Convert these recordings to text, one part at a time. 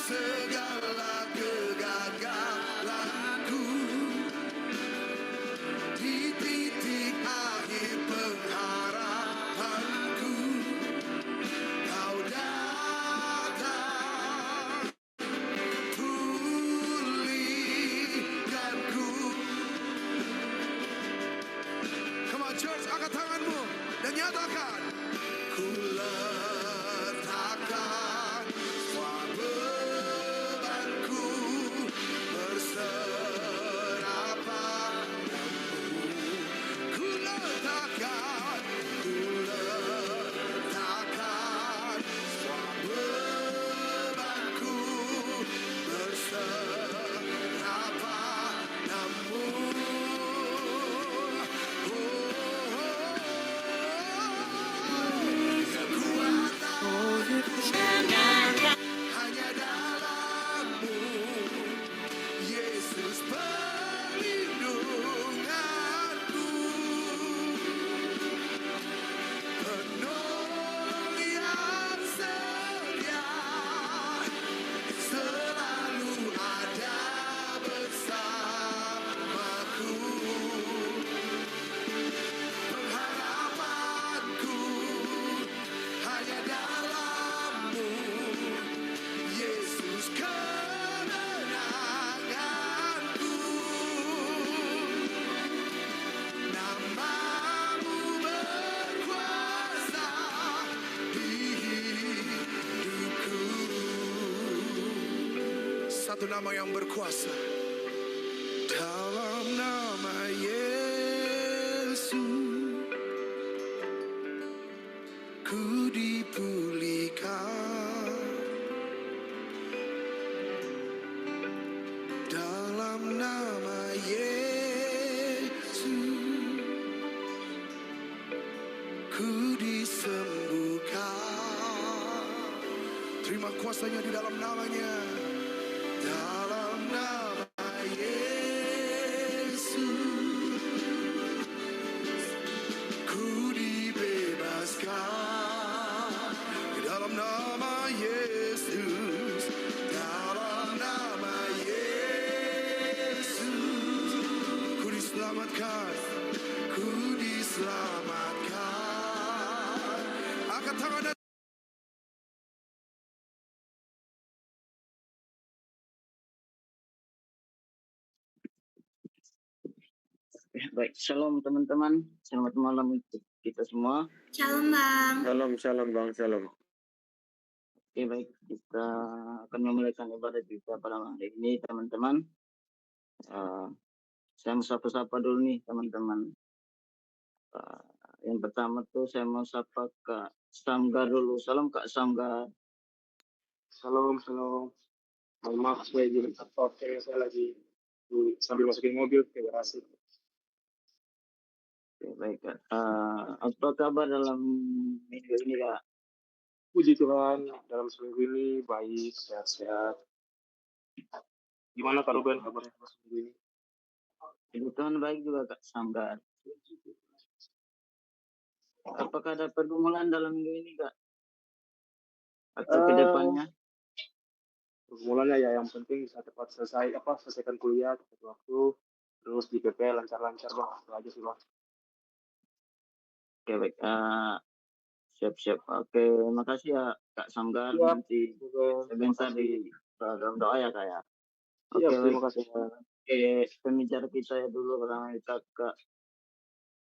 segala kegagalanku, di titik akhir pengharapanku, Kau datang pulihkanku. Come on church, angkat tanganmu dan nyatakan, ku letakkan semua bebanku berserah padamu. Ku letakkan semua bebanku berserah padamu. Hanya dalam-Mu, Yesus perlindunganku, penolong yang setia, selalu ada bersamaku. Pengharapanku hanya dalam-Mu, Yesus kemenanganku. Nama-Mu berkuasa di hidupku. Satu nama yang berkuasa. Dalam nama Yesus, ku dipulihkan. Dalam nama Yesus, ku disembuhkan. Terima kuasanya di dalam namanya. Dalam nama Yesus, ku dibebaskan. Di dalam nama Yesus, dalam nama Yesus, ku diselamatkan, ku diselamatkan. Angkat tangan dan Baik, shalom teman-teman. Selamat malam untuk kita semua. Shalom Bang. Shalom Bang, shalom. Oke, baik. Kita akan memulaikan ibadat kita pada malam hari ini, teman-teman. Saya mau sapa-sapa dulu nih, teman-teman. Yang pertama tuh saya mau sapa Kak Samgar dulu. Salam Kak Samgar. Shalom. Mohon maaf saya di laptop, saya lagi sambil masukin mobil ke garasi. Oke, baik Kak. Apa kabar dalam minggu ini Kak? Puji Tuhan, dalam seminggu ini baik, sehat-sehat. Gimana Kak Ruben kabarnya seminggu ini? Kebetulan baik juga Kak Samgar. Apakah ada pergumulan dalam minggu ini Kak? Atau kedepannya? Pergumulannya ya yang penting bisa cepat selesaikan kuliah tepat waktu, terus di PP lancar-lancar Bang, itu aja sih Bang. Oke, baik. Siap-siap. Oke, makasih ya Kak Samgar. Siap. Nanti sebentar di dalam doa ya Kak ya. Siap, Oke, terima kasih. Oke, pembicara kita ya dulu pertama kita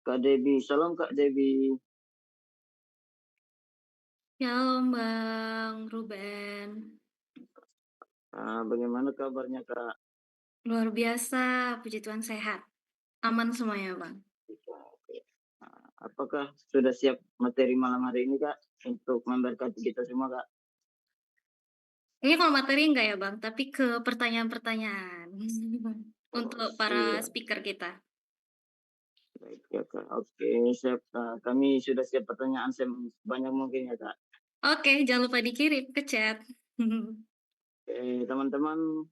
Kak Debbie. Salam Kak Debbie. Shalom Bang Ruben. Bagaimana kabarnya Kak? Luar biasa, puji Tuhan sehat. Aman semuanya Bang. Apakah sudah siap materi malam hari ini Kak untuk memberkati kita semua Kak? Ini kalau materi enggak ya Bang, tapi ke pertanyaan-pertanyaan untuk para speaker kita. Baik ya Kak. Oke, siap. Kami sudah siap pertanyaan sebanyak mungkin ya Kak. Oke, jangan lupa dikirim ke chat. Oke, teman-teman,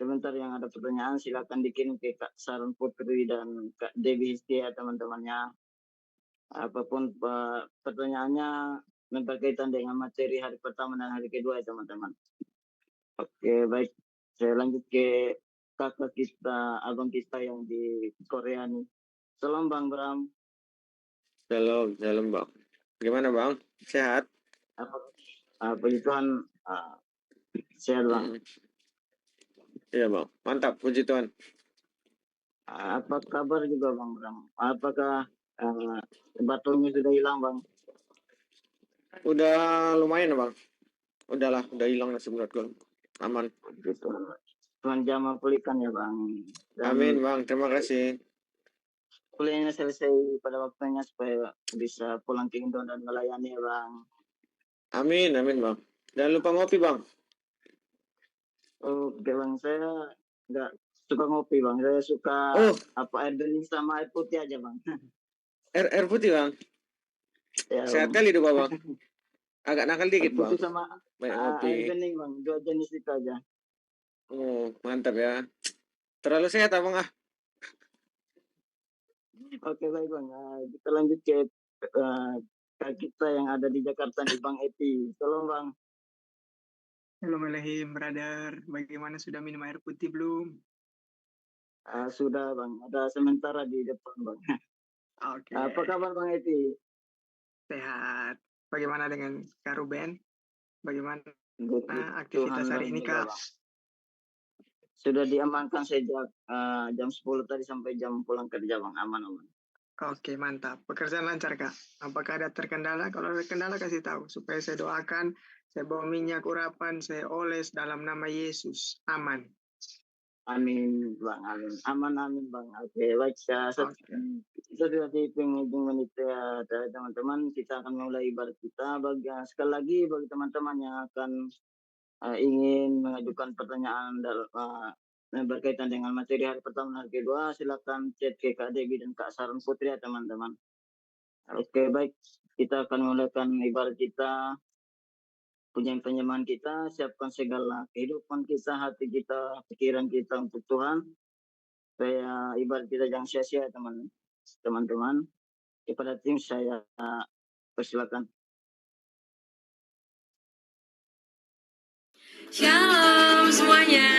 sebentar yang ada pertanyaan silakan dikirim ke Kak Sharon Putri dan Kak Debbie Histia teman-temannya. Apapun pertanyaannya berkaitan dengan materi hari pertama dan hari kedua ya teman-teman. Oke, baik. Saya lanjut ke kakak kita, abang kita yang di Korea nih. Salam Bang Bram. Shalom, shalom Bang. Gimana Bang? Sehat? Puji Tuhan, sehat Bang. Iya Bang, mantap, puji Tuhan. Apa kabar juga Bang Bram? Apakah batunya sudah hilang Bang? Udah lumayan Bang. Udahlah, udah hilang nasi berat gue. Aman. Gitu. Tuhan jamah pulihkan ya Bang. Dan Amin Bang, terima kasih. kuliahnya selesai pada waktunya supaya bisa pulang ke Indo dan melayani ya Bang. Amin, amin Bang. Jangan lupa ngopi Bang. Oke Bang, saya nggak suka ngopi Bang. Saya suka air bening sama air putih aja Bang. Air putih Bang. Ya, Sehat Bang. kali itu Bang. Agak nakal dikit Air Bang. putih sama Banyak ngopi. air bening Bang. 2 jenis itu aja. Oh, mantap ya. Terlalu sehat Abang ah. Oke baik Bang. Kita lanjut ke kita yang ada di Jakarta nih Bang Eti. Tolong Bang. Assalamualaikum brother, bagaimana sudah minum air putih belum? Sudah Bang, ada sementara di depan Bang. Oke. Apa kabar Bang Eti? Sehat. Bagaimana dengan Kak Ruben? Bagaimana Tuhan aktivitas hari ini Alhamdulillah, Kak? Bang. Sudah diamankan sejak jam 10 tadi sampai jam pulang kerja Bang, aman-aman. Oke mantap, pekerjaan lancar Kak. Apakah ada terkendala? Kalau ada kendala kasih tahu supaya saya doakan. Saya bawa minyak urapan, saya oles dalam nama Yesus. Aman. Amin Bang, amin. Aman amin Bang. Oke, baik. Kita sudah di penghujung menit ya teman-teman. Kita akan mulai ibadat kita. Sekali lagi bagi teman-teman yang akan ingin mengajukan pertanyaan berkaitan dengan materi hari pertama dan hari kedua, silakan chat ke Kak Debbie dan Kak Sarun Putri ya teman-teman. Oke, baik. Kita akan memulakan ibadat kita. Pujian penyembahan kita, siapkan segala kehidupan kita, hati kita, pikiran kita untuk Tuhan. Supaya ibadat kita jangan sia-sia teman-teman. Kepada tim saya persilakan. Shalom semuanya.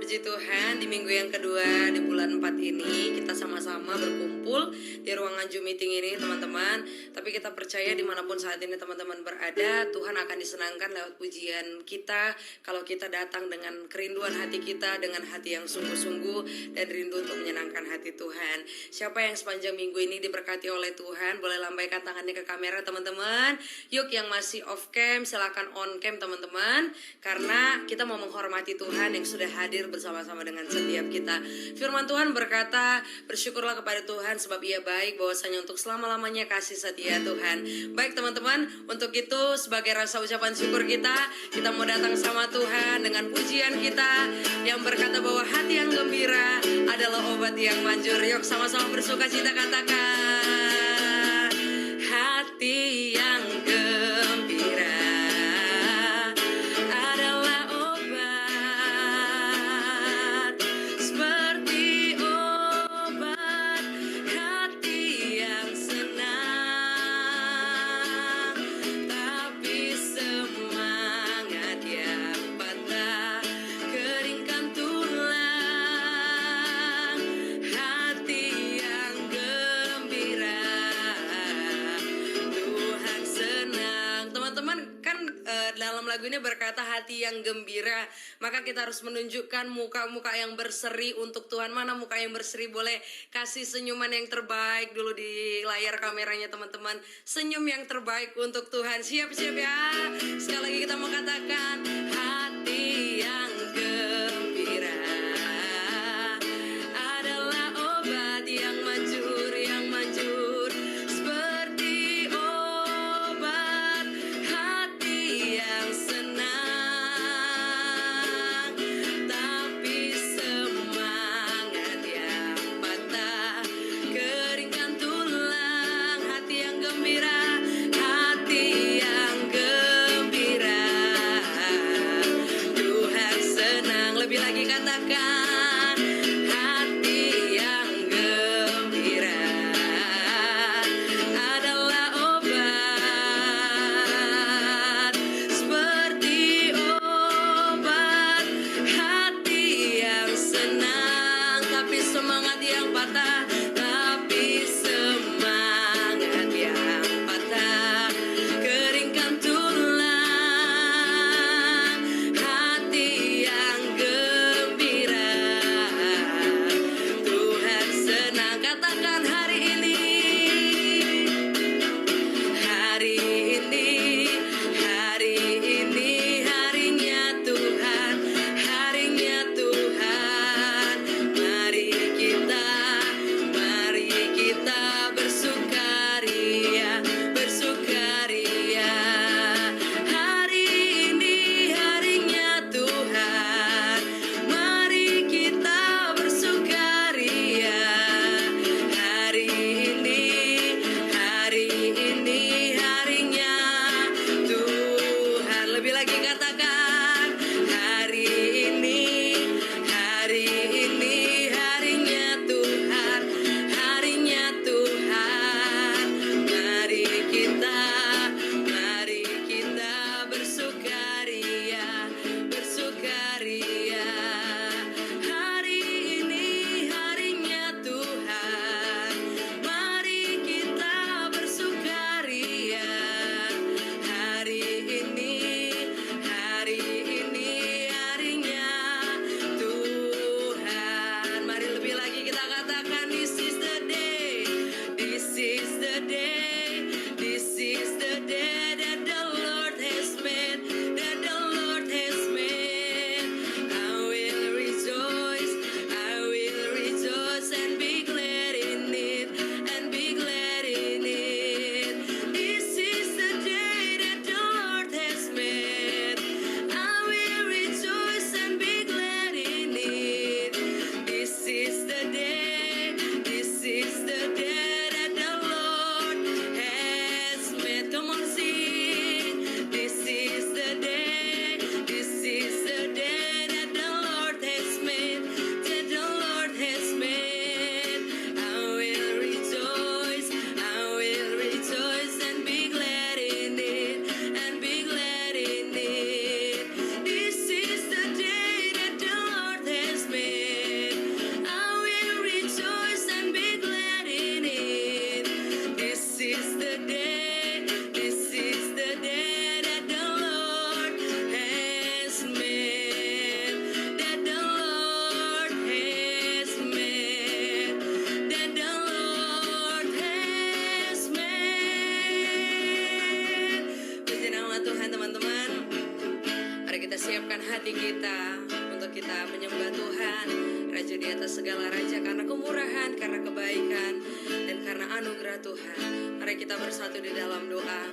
Puji Tuhan, di minggu yang kedua di bulan 4 ini kita sama-sama berkumpul di ruangan Zoom meeting ini teman-teman. Tapi kita percaya dimanapun saat ini teman-teman berada, Tuhan akan disenangkan lewat pujian kita. Kalau kita datang dengan kerinduan hati kita, dengan hati yang sungguh-sungguh dan rindu untuk menyenangkan hati Tuhan. Siapa yang sepanjang minggu ini diberkati oleh Tuhan, boleh lambaikan tangannya ke kamera teman-teman. Yuk yang masih off cam silakan on cam teman-teman, karena kita mau menghormati Tuhan yang sudah hadir bersama-sama dengan setiap kita. Firman Tuhan berkata, bersyukurlah kepada Tuhan sebab Ia baik, bahwasanya untuk selama-lamanya kasih setia Tuhan. Baik teman-teman, untuk itu sebagai rasa ucapan syukur kita mau datang sama Tuhan dengan pujian kita yang berkata bahwa hati yang gembira adalah obat yang manjur. Yuk sama-sama bersuka cita katakan, hati yang gembira adalah obat, seperti obat hati yang senang, tapi semangat yang patah keringkan tulang. Hati yang gembira Tuhan senang. Teman-teman kan dalam lagu ini berkata hati yang gembira, maka kita harus menunjukkan muka-muka yang berseri untuk Tuhan. Mana muka yang berseri? Boleh kasih senyuman yang terbaik dulu di layar kameranya teman-teman. Senyum yang terbaik untuk Tuhan. Siap-siap ya. Sekali lagi kita mau katakan, hati yang gembira adalah obat yang manjur, seperti obat hati yang senang, tapi semangat yang patah keringkan tulang. Hati yang gembira, hati yang gembira Tuhan senang. persiapkan hati kita untuk kita menyembah Tuhan, Raja di atas segala raja, karena kemurahan, karena kebaikan, dan karena anugerah Tuhan. Mari kita bersatu di dalam doa.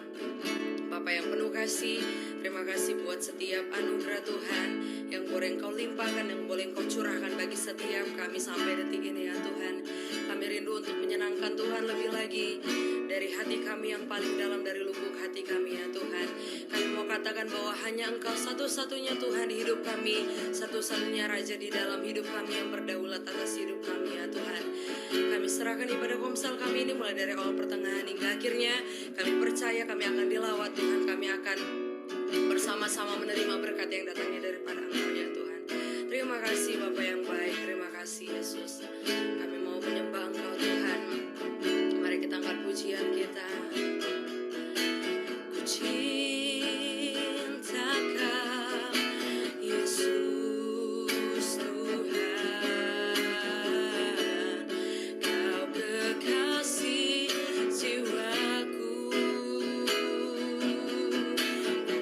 Bapa yang penuh kasih, terima kasih buat setiap anugerah Tuhan yang boleh Engkau limpahkan, yang boleh Engkau curahkan bagi setiap kami sampai detik ini ya Tuhan. Kami rindu untuk menyenangkan Tuhan lebih lagi dari hati kami yang paling dalam, dari lubuk hati kami ya Tuhan. Kami mau katakan bahwa hanya Engkau satu-satunya Tuhan di hidup kami, satu-satunya Raja di dalam hidup kami yang berdaulat atas hidup kami ya Tuhan. Kami serahkan ibadah komsel kami ini mulai dari awal pertengahan hingga akhirnya. Kami percaya kami akan dilawat Tuhan, kami akan bersama-sama menerima berkat yang datangnya daripada Engkau ya Tuhan. Terima kasih Bapa yang baik, terima kasih Yesus. Kami mau menyembah Engkau Tuhan. Mari kita angkat pujian kita. Ku cinta Kau Yesus Tuhan, Kau kekasih jiwaku.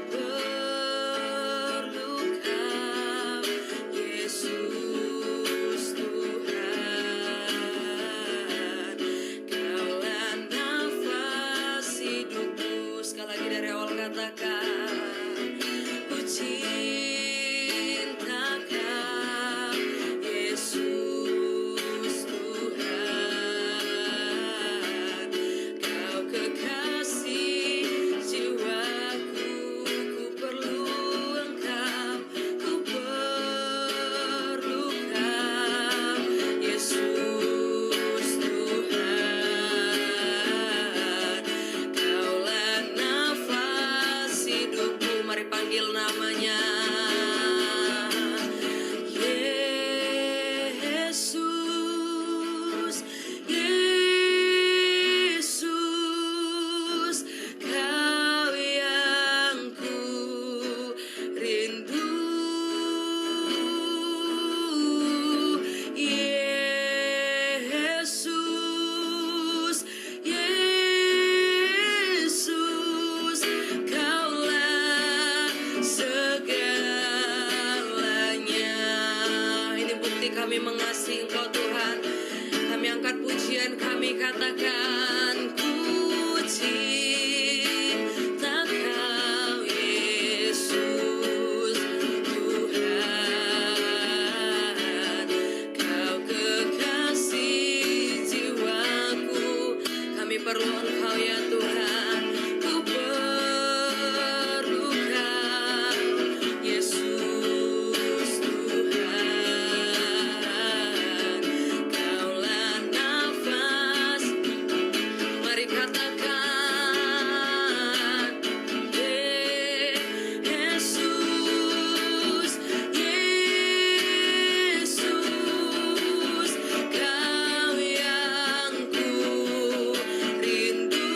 Perlu Kau Yesus Tuhan, Kaulah nafas hidupku. Sekali lagi dari awal katakan, ku cinta Kau Yesus Tuhan, Kau kekasih jiwaku. Ku perlu Engkau, ku perlu Kau Yesus Tuhan, Kaulah nafas hidupku. Mari panggil namanya Yesus, Yesus, Kau yang ku rindu. Yesus, Yesus, Kaulah segalanya. Ini bukti kami mengasihi Engkau Tuhan. Kami angkat pujian, kami katakan, ku cinta Kau Yesus Tuhan, Kau kekasih jiwaku. Kami perlu Engkau ya Tuhan, ku perlu Kau Yesus Tuhan, Kaulah nafas. Mari katakan, Yesus, Yesus, Kau yang ku rindu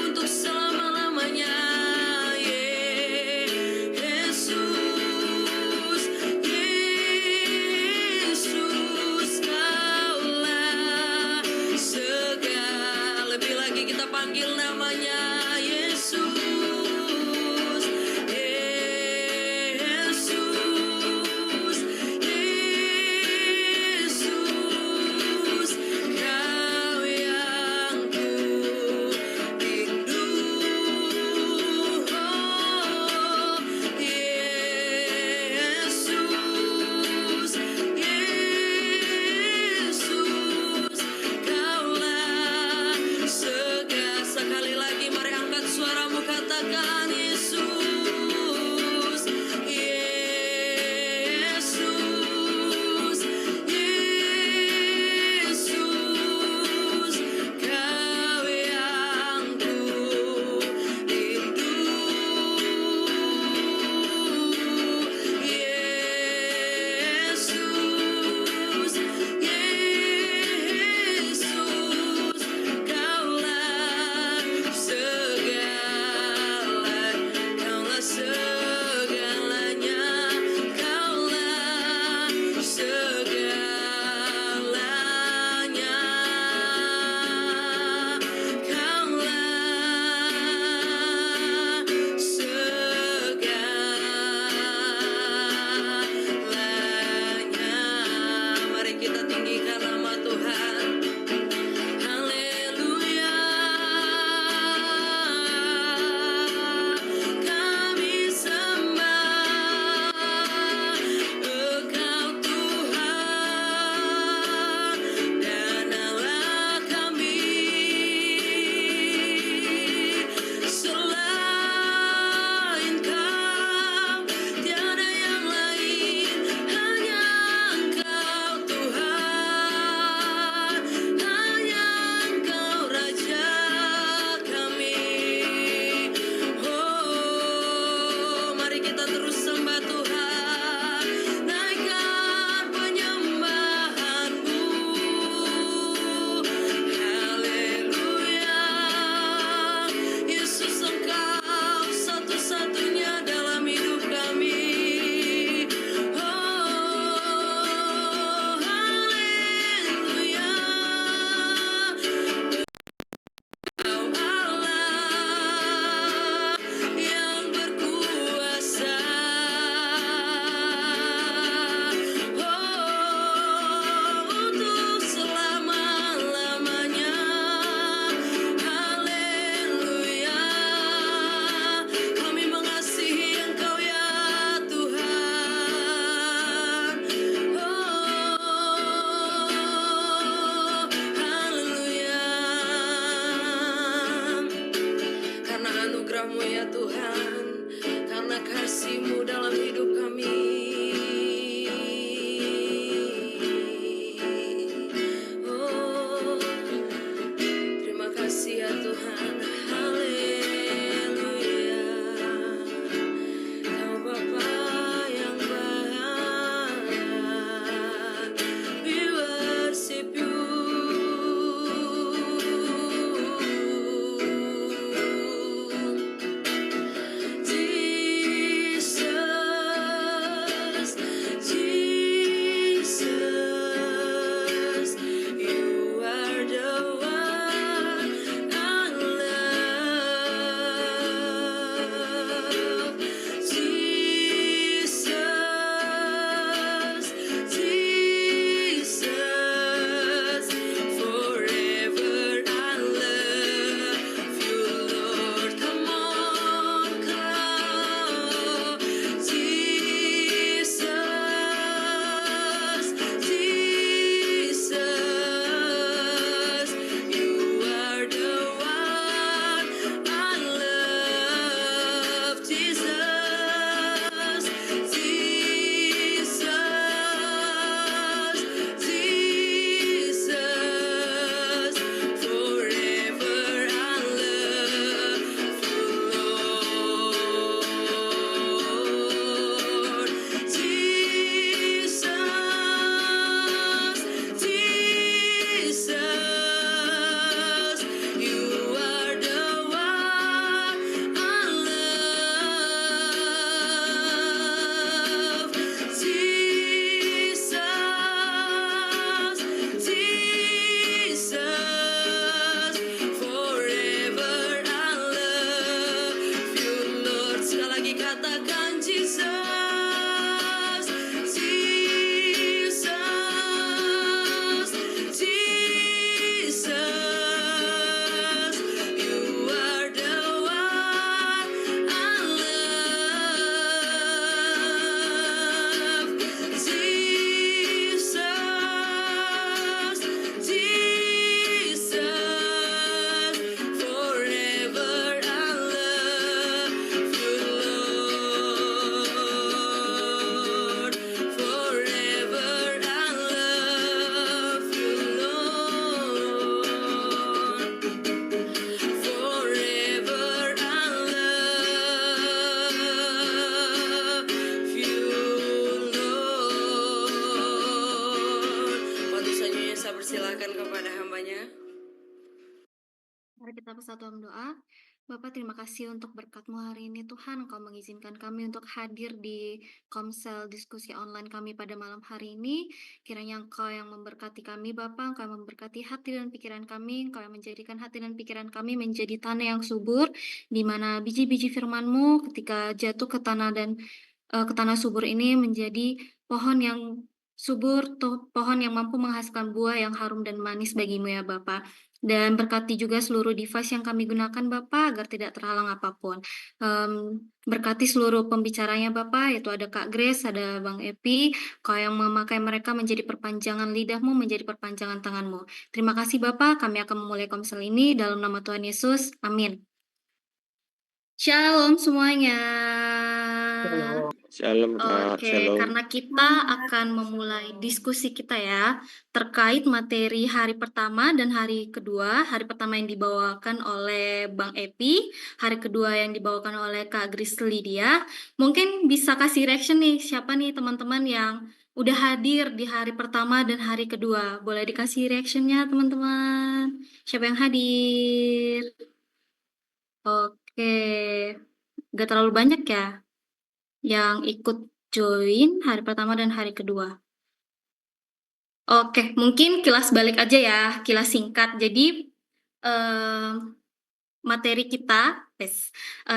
untuk selama-lamanya. Yesus, Yesus, Kaulah segala. Lebih lagi kita panggil namanya Yesus, Yesus, Yesus, Kau yang ku rindu. Oh, Yesus, Yesus, Kaulah segala. Sekali lagi mari angkat suaramu, katakan Yesus, Yesus, Yesus, Kau yang ku rindu. Yesus, Yesus, Kaulah segalanya. ya Tuhan, karena kasih-Mu dalam hidup kami. Oh, terima kasih ya Tuhan. Haleluya. Kau Bapa yang baik. We worship you. Jesus, Jesus, you are the one I love. Jesus, Jesus, forever I love you, Lord. Come on, come. Jesus, Jesus, you are the one I love. Jesus, Jesus, Jesus, forever I love you, Lord. Jesus, Jesus, you are the one I love. Jesus, Jesus, forever I love you, Lord. Sekali lagi katakan Jesus, Jesus, Jesus, you are the one I love. Jesus, Jesus, forever I love you, Lord. Forever I love you, Lord. Forever I love you, Lord. Waktu selanjutnya saya persilakan kepada hambanya. Mari kita bersatu dalam doa. Bapak, terima kasih untuk berkat-Mu hari ini Tuhan. Engkau mengizinkan kami untuk hadir di komsel diskusi online kami pada malam hari ini. Kiranya Engkau yang memberkati kami Bapak, Engkau yang memberkati hati dan pikiran kami, Engkau yang menjadikan hati dan pikiran kami menjadi tanah yang subur, di mana biji-biji firman-Mu ketika jatuh ke tanah dan ke tanah subur ini menjadi pohon yang subur, pohon yang mampu menghasilkan buah yang harum dan manis bagimu ya Bapak. Dan berkati juga seluruh device yang kami gunakan Bapak agar tidak terhalang apapun. Berkati seluruh pembicaranya Bapak, yaitu ada Kak Grace, ada Bang Epi, Kau yang memakai mereka menjadi perpanjangan lidahmu, menjadi perpanjangan tanganmu. Terima kasih Bapak, kami akan memulai komsel ini dalam nama Tuhan Yesus. Amin. Shalom semuanya. Shalom Kak, Oke, shalom. karena kita akan memulai diskusi kita ya terkait materi hari pertama dan hari kedua. Hari pertama yang dibawakan oleh Bang Epi, hari kedua yang dibawakan oleh Kak Gris Lydia. Mungkin bisa kasih reaction nih, siapa nih teman-teman yang udah hadir di hari pertama dan hari kedua. Boleh dikasih reactionnya teman-teman. Siapa yang hadir? Oke, gak terlalu banyak ya yang ikut join hari pertama dan hari kedua. Oke, mungkin kilas balik aja ya, kilas singkat. Jadi materi kita,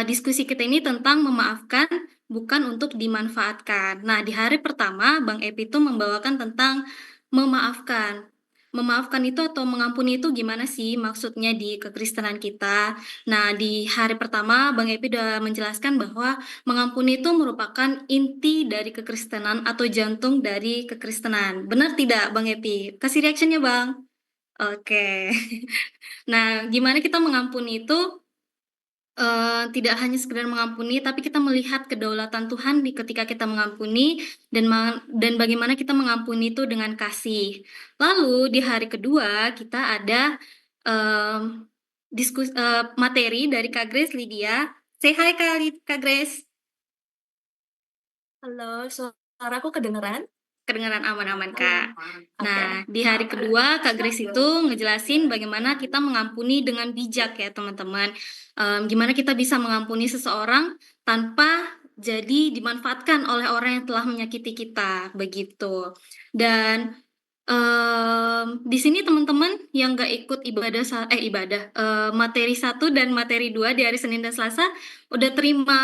diskusi kita ini tentang memaafkan bukan untuk dimanfaatkan. Nah, di hari pertama Bang Epi itu membawakan tentang memaafkan. Memaafkan itu atau mengampuni itu gimana sih maksudnya di kekristenan kita? Nah, di hari pertama Bang Epi udah menjelaskan bahwa mengampuni itu merupakan inti dari kekristenan atau jantung dari kekristenan. Benar tidak Bang Epi? Kasih reactionnya Bang. Oke. Nah, gimana kita mengampuni itu? tidak hanya sekedar mengampuni, tapi kita melihat kedaulatan Tuhan ketika kita mengampuni dan bagaimana kita mengampuni itu dengan kasih. Lalu di hari kedua kita ada materi dari Kak Grace Lydia. Say hi Kak Grace. Halo, suaraku kedengeran? Kedengaran aman-aman Kak. Oke. Nah, di hari kedua Kak Grace itu ngejelasin bagaimana kita mengampuni dengan bijak ya teman-teman. Gimana kita bisa mengampuni seseorang tanpa jadi dimanfaatkan oleh orang yang telah menyakiti kita, begitu. Dan di sini teman-teman yang nggak ikut materi 1 dan materi 2 di hari Senin dan Selasa udah terima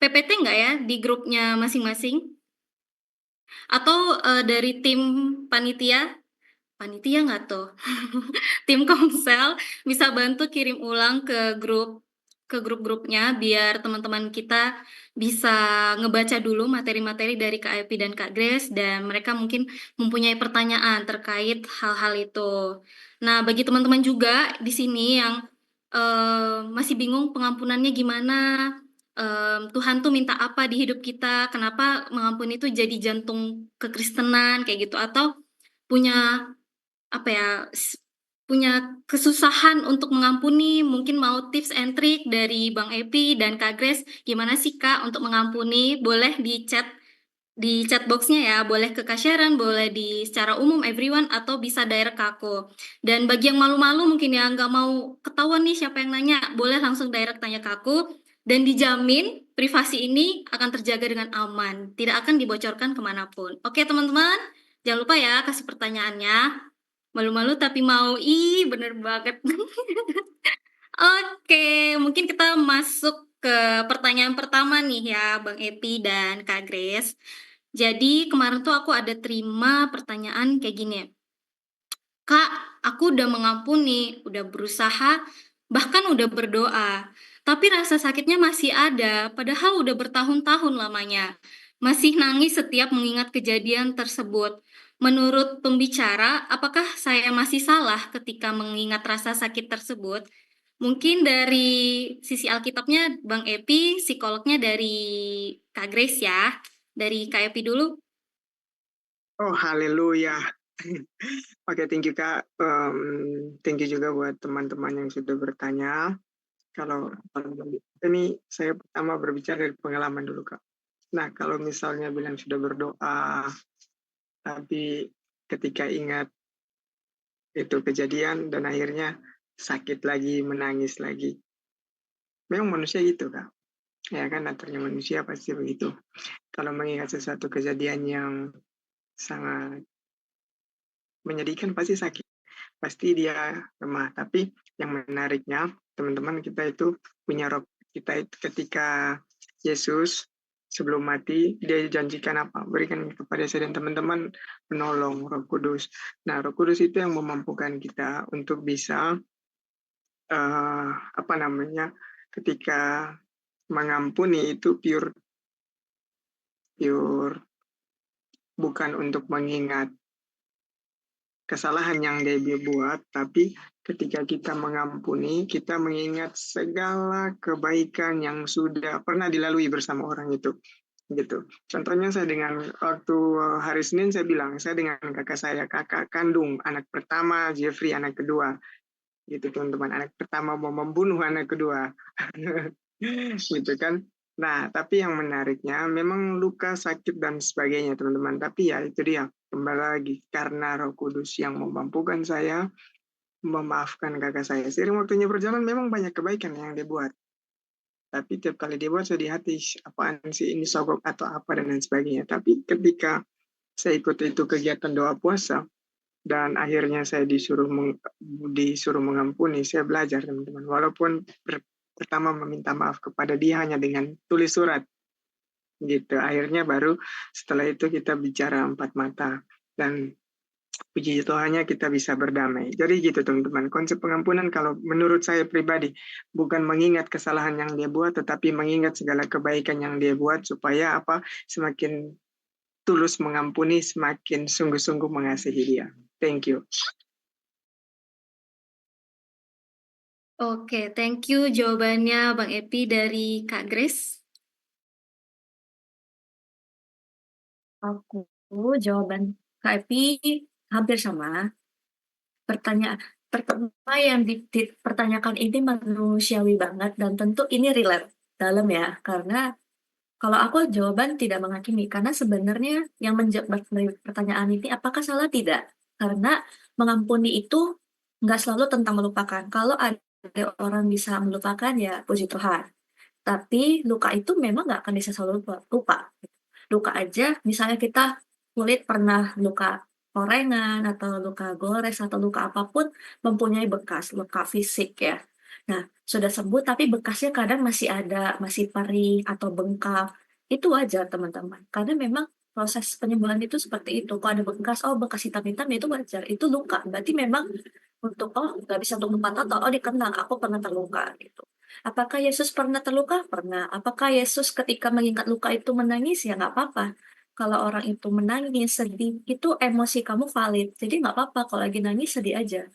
PPT nggak ya di grupnya masing-masing? Atau dari tim panitia nggak tuh? Tim komsel bisa bantu kirim ulang ke grup-grupnya biar teman-teman kita bisa ngebaca dulu materi-materi dari Kak Epi dan Kak Grace dan mereka mungkin mempunyai pertanyaan terkait hal-hal itu. Nah, bagi teman-teman juga di sini yang masih bingung pengampunannya gimana, Tuhan tuh minta apa di hidup kita, kenapa mengampuni itu jadi jantung kekristenan kayak gitu, atau punya punya kesusahan untuk mengampuni, mungkin mau tips and trick dari Bang Epi dan Kak Grace, gimana sih Kak untuk mengampuni? Boleh di chat boxnya ya, boleh ke Kak Sharon, boleh di secara umum everyone, atau bisa direct ke aku. Dan bagi yang malu-malu mungkin ya nggak mau ketahuan nih siapa yang nanya, boleh langsung direct tanya ke aku, dan dijamin privasi ini akan terjaga dengan aman, tidak akan dibocorkan kemanapun. Oke teman-teman, jangan lupa ya kasih pertanyaannya. Malu-malu tapi mau, bener banget. Oke, mungkin kita masuk ke pertanyaan pertama nih ya, Bang Epi dan Kak Grace. Jadi kemarin tuh aku ada terima pertanyaan kayak gini. Kak, aku udah mengampuni, udah berusaha, bahkan udah berdoa. Tapi rasa sakitnya masih ada, padahal udah bertahun-tahun lamanya. Masih nangis setiap mengingat kejadian tersebut. Menurut pembicara, apakah saya masih salah ketika mengingat rasa sakit tersebut? Mungkin dari sisi Alkitabnya, Bang Epi, psikolognya dari Kak Grace ya. Dari Kak Epi dulu. Oh, haleluya. Oke, thank you Kak. Thank you juga buat teman-teman yang sudah bertanya. Kalau ini saya pertama berbicara dari pengalaman dulu Kak. Nah, kalau misalnya bilang sudah berdoa, tapi ketika ingat itu kejadian dan akhirnya sakit lagi, menangis lagi. Memang manusia gitu Kak. Ya kan, naturnya manusia pasti begitu. Kalau mengingat sesuatu kejadian yang sangat menyedihkan pasti sakit. Pasti dia lemah. Tapi yang menariknya, teman-teman, kita itu punya roh. Kita itu ketika Yesus sebelum mati, dia janjikan apa? Berikan kepada saya dan teman-teman penolong, Roh Kudus. Nah, Roh Kudus itu yang memampukan kita untuk bisa ketika mengampuni itu pure bukan untuk mengingat kesalahan yang dia buat, tapi ketika kita mengampuni, kita mengingat segala kebaikan yang sudah pernah dilalui bersama orang itu. Gitu. Contohnya saya dengan waktu hari Senin saya bilang, saya dengan kakak kandung, anak pertama, Jeffrey anak kedua. Gitu teman-teman, anak pertama mau membunuh anak kedua. Gitu kan. Nah, tapi yang menariknya memang luka, sakit, dan sebagainya, teman-teman. Tapi ya itu dia, kembali lagi. Karena Roh Kudus yang memampukan saya, memaafkan kakak saya. Seiring waktunya berjalan, memang banyak kebaikan yang dia buat. Tapi tiap kali dia buat, saya di hati, apaan sih ini sogok atau apa, dan lain sebagainya. Tapi ketika saya ikut itu kegiatan doa puasa, dan akhirnya saya disuruh mengampuni, saya belajar, teman-teman. Walaupun pertama meminta maaf kepada dia hanya dengan tulis surat gitu, akhirnya baru setelah itu kita bicara empat mata dan puji Tuhannya kita bisa berdamai. Jadi gitu teman-teman, konsep pengampunan kalau menurut saya pribadi bukan mengingat kesalahan yang dia buat, tetapi mengingat segala kebaikan yang dia buat supaya semakin tulus mengampuni, semakin sungguh-sungguh mengasihi dia. Thank you. Oke, thank you jawabannya Bang Epi dari Kak Grace. Aku jawaban Kak Epi hampir sama. Pertanyaan pertama yang dipertanyakan ini manusiawi banget dan tentu ini relate dalam ya, karena kalau aku jawaban tidak menghakimi, karena sebenarnya yang menjawab dari pertanyaan ini apakah salah tidak? Karena mengampuni itu nggak selalu tentang melupakan. Kalau ada orang bisa melupakan ya puji Tuhan. Tapi luka itu memang nggak akan bisa selalu lupa. Luka aja, misalnya kita kulit pernah luka korengan atau luka gores atau luka apapun mempunyai bekas, luka fisik ya. Nah, sudah sembuh tapi bekasnya kadang masih ada, masih perih atau bengkak. Itu wajar teman-teman. Karena memang proses penyembuhan itu seperti itu. Kalau ada bekas, oh bekas hitam-hitam itu wajar. Itu luka. Berarti memang untuk, oh nggak bisa untuk tempat atau oh dikenang, aku pernah terluka gitu. Apakah Yesus pernah terluka? Pernah. Apakah Yesus ketika mengingat luka itu menangis? Ya nggak apa-apa. Kalau orang itu menangis, sedih, itu emosi kamu valid. Jadi nggak apa-apa kalau lagi nangis sedih aja.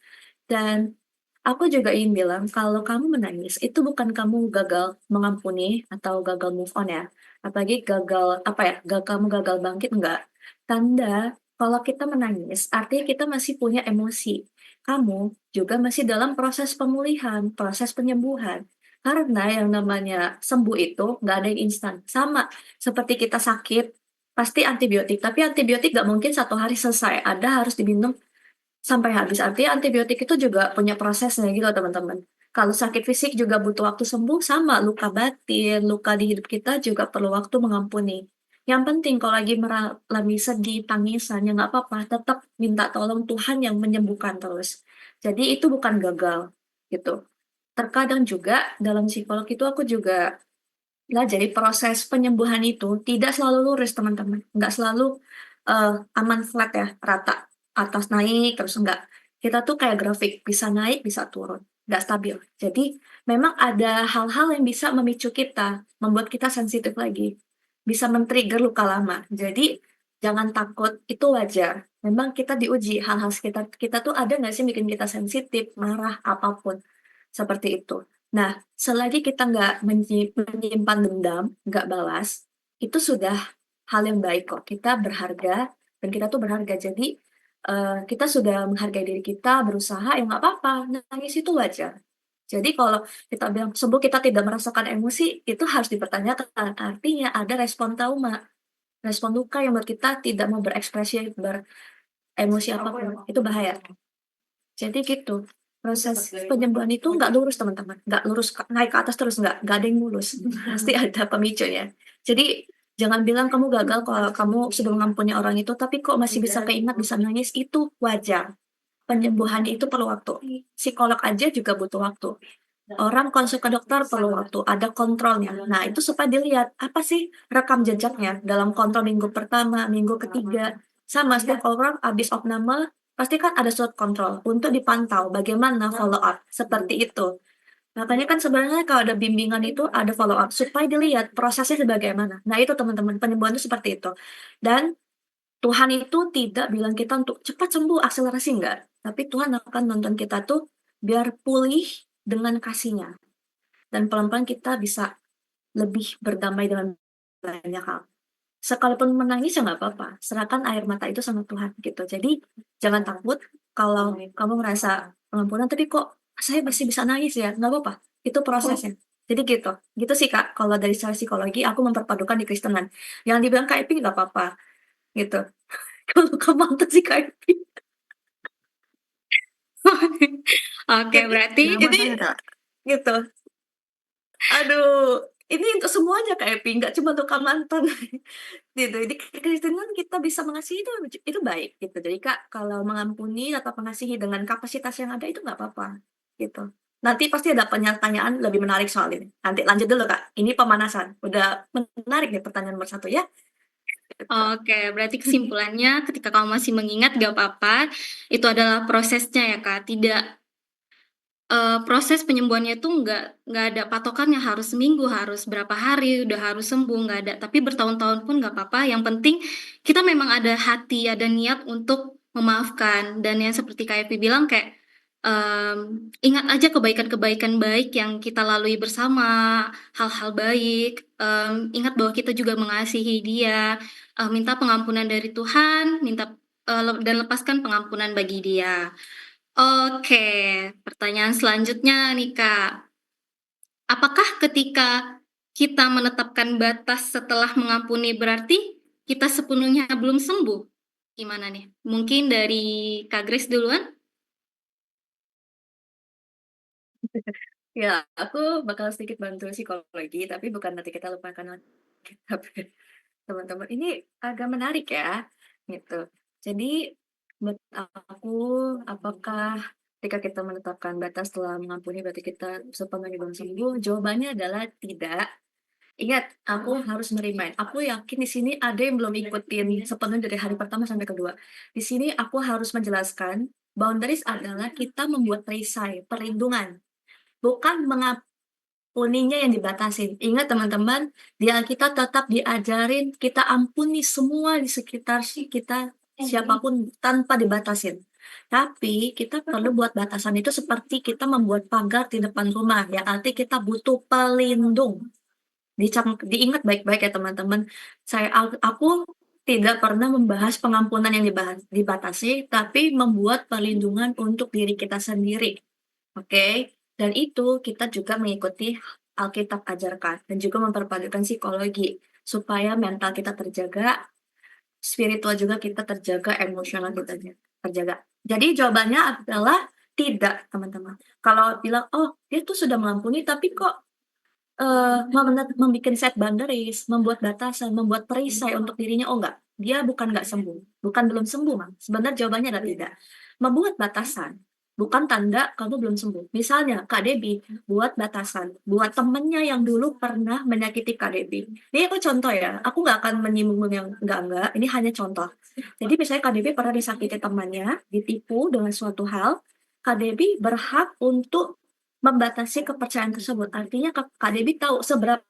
Dan aku juga ingin bilang, kalau kamu menangis, itu bukan kamu gagal mengampuni atau gagal move on ya. Apalagi gagal, apa ya, kamu gagal bangkit, enggak. Tanda kalau kita menangis, artinya kita masih punya emosi. Kamu juga masih dalam proses pemulihan, proses penyembuhan. Karena yang namanya sembuh itu nggak ada yang instan. Sama seperti kita sakit, pasti antibiotik. Tapi antibiotik nggak mungkin satu hari selesai. Ada harus diminum sampai habis. Artinya antibiotik itu juga punya prosesnya gitu teman-teman. Kalau sakit fisik juga butuh waktu sembuh, sama luka batin, luka di hidup kita juga perlu waktu mengampuni. Yang penting kalau lagi mengalami sedih, tangisan, ya nggak apa-apa, tetap minta tolong Tuhan yang menyembuhkan terus. Jadi itu bukan gagal gitu. Terkadang juga dalam psikolog itu aku juga jadi proses penyembuhan itu tidak selalu lurus teman-teman, nggak selalu aman flat ya, rata atas naik terus enggak. Kita tuh kayak grafik, bisa naik bisa turun, nggak stabil. Jadi memang ada hal-hal yang bisa memicu kita, membuat kita sensitif lagi, bisa men-trigger luka lama. Jadi jangan takut, itu wajar. Memang kita diuji hal-hal sekitar kita tuh ada nggak sih bikin kita sensitif, marah, apapun seperti itu. Nah, selagi kita nggak menyimpan dendam, nggak balas, itu sudah hal yang baik kok. Kita berharga, dan kita tuh berharga. Jadi, kita sudah menghargai diri kita, berusaha, ya nggak apa-apa. Nangis itu wajar. Jadi kalau kita bilang sembuh, kita tidak merasakan emosi, itu harus dipertanyakan. Artinya ada respon trauma, respon luka yang buat kita tidak mau berekspresi, beremosi apapun. Itu bahaya. Jadi gitu, proses penyembuhan itu nggak lurus teman-teman, nggak lurus naik ke atas terus, nggak ada yang mulus, pasti ada pemicunya. Jadi jangan bilang kamu gagal kalau kamu sudah mengampuni orang itu, tapi kok masih bisa keingat, bisa nangis, itu wajar. Penyembuhan itu perlu waktu. Psikolog aja juga butuh waktu. Orang konsul ke dokter perlu waktu, ada kontrolnya. Nah, itu supaya dilihat apa sih rekam jejaknya dalam kontrol minggu pertama, minggu ketiga. Sama setiap orang habis opname pasti kan ada surat kontrol untuk dipantau bagaimana follow up seperti itu. Makanya kan sebenarnya kalau ada bimbingan itu ada follow up supaya dilihat prosesnya sebagaimana. Nah, itu teman-teman, penyembuhan itu seperti itu. Dan Tuhan itu tidak bilang kita untuk cepat sembuh, akselerasi enggak. Tapi Tuhan akan nonton kita tuh biar pulih dengan kasihnya. Dan pelan-pelan kita bisa lebih berdamai dengan banyak hal. Sekalipun menangis ya nggak apa-apa, serahkan air mata itu sama Tuhan gitu. Jadi jangan takut kalau kamu merasa pengampunan, tapi kok saya masih bisa nangis ya, nggak apa-apa, itu prosesnya. Jadi gitu, gitu sih Kak. Kalau dari secara psikologi, aku memperpadukan di Kristenan. Yang dibilang Kak Epi nggak apa-apa, gitu. Kalau kamu mantan sih Kak Epi. Oke, Jadi, berarti nama ini saya Kak. Gitu. Aduh, ini untuk semuanya Kak Epi, nggak cuma untuk Kak mantan. Gitu. Jadi kekristenan kita bisa mengasihi itu baik gitu. Jadi Kak, kalau mengampuni atau mengasihi dengan kapasitas yang ada itu nggak apa-apa gitu. Nanti pasti ada pertanyaan lebih menarik soal ini. Nanti lanjut dulu Kak. Ini pemanasan. Udah menarik nih pertanyaan nomor 1 ya. Gitu. Oke, berarti kesimpulannya ketika kamu masih mengingat gak apa-apa, itu adalah prosesnya ya Kak. Tidak proses penyembuhannya itu nggak ada patokannya harus seminggu, harus berapa hari, udah harus sembuh, nggak ada. Tapi bertahun-tahun pun nggak apa-apa. Yang penting kita memang ada hati, ada niat untuk memaafkan. Dan yang seperti Kak Epi bilang kayak Ingat aja kebaikan-kebaikan baik yang kita lalui bersama, hal-hal baik, ingat bahwa kita juga mengasihi dia, minta pengampunan dari Tuhan, dan lepaskan pengampunan bagi dia. Oke, pertanyaan selanjutnya nih, Kak. Apakah ketika kita menetapkan batas setelah mengampuni berarti kita sepenuhnya belum sembuh? Gimana nih? Mungkin dari Kak Grace duluan? Ya, aku bakal sedikit bantu psikologi, tapi bukan nanti kita lupakan lagi. Tapi teman-teman, ini agak menarik ya, gitu. Jadi buat aku, apakah ketika kita menetapkan batas setelah mengampuni berarti kita sepenuhnya belum sembuh? Jawabannya adalah tidak. Ingat, aku harus merimain. Aku yakin di sini ada yang belum ikutin sepenuhnya dari hari pertama sampai kedua. Di sini aku harus menjelaskan, boundaries adalah kita membuat perisai, perlindungan, bukan mengampuninya yang dibatasin. Ingat teman-teman, di Alkitab tetap diajarin kita ampuni semua di sekitar kita, siapapun tanpa dibatasin. Tapi kita perlu buat batasan itu seperti kita membuat pagar di depan rumah, ya arti kita butuh pelindung. Diingat baik-baik ya teman-teman. Aku tidak pernah membahas pengampunan yang dibatasi, tapi membuat perlindungan untuk diri kita sendiri. Oke, dan itu kita juga mengikuti Alkitab ajarkan dan juga memperpadukan psikologi supaya mental kita terjaga, spiritual juga kita terjaga, emosional kita terjaga. Jadi jawabannya adalah tidak, teman-teman. Kalau bilang, oh dia tuh sudah mengampuni tapi kok membuat set boundaries, membuat batasan, membuat perisai untuk dirinya, oh enggak, dia bukan enggak sembuh, bukan belum sembuh, Mang. Sebenarnya jawabannya adalah tidak. Membuat batasan bukan tanda kamu belum sembuh. Misalnya Kak Debbie buat batasan buat temennya yang dulu pernah menyakiti Kak Debbie. Ini aku contoh ya, aku nggak akan menyinggung yang enggak, ini hanya contoh. Jadi misalnya Kak Debbie pernah disakiti temannya, ditipu dengan suatu hal, Kak Debbie berhak untuk membatasi kepercayaan tersebut. Artinya Kak Debbie tahu seberapa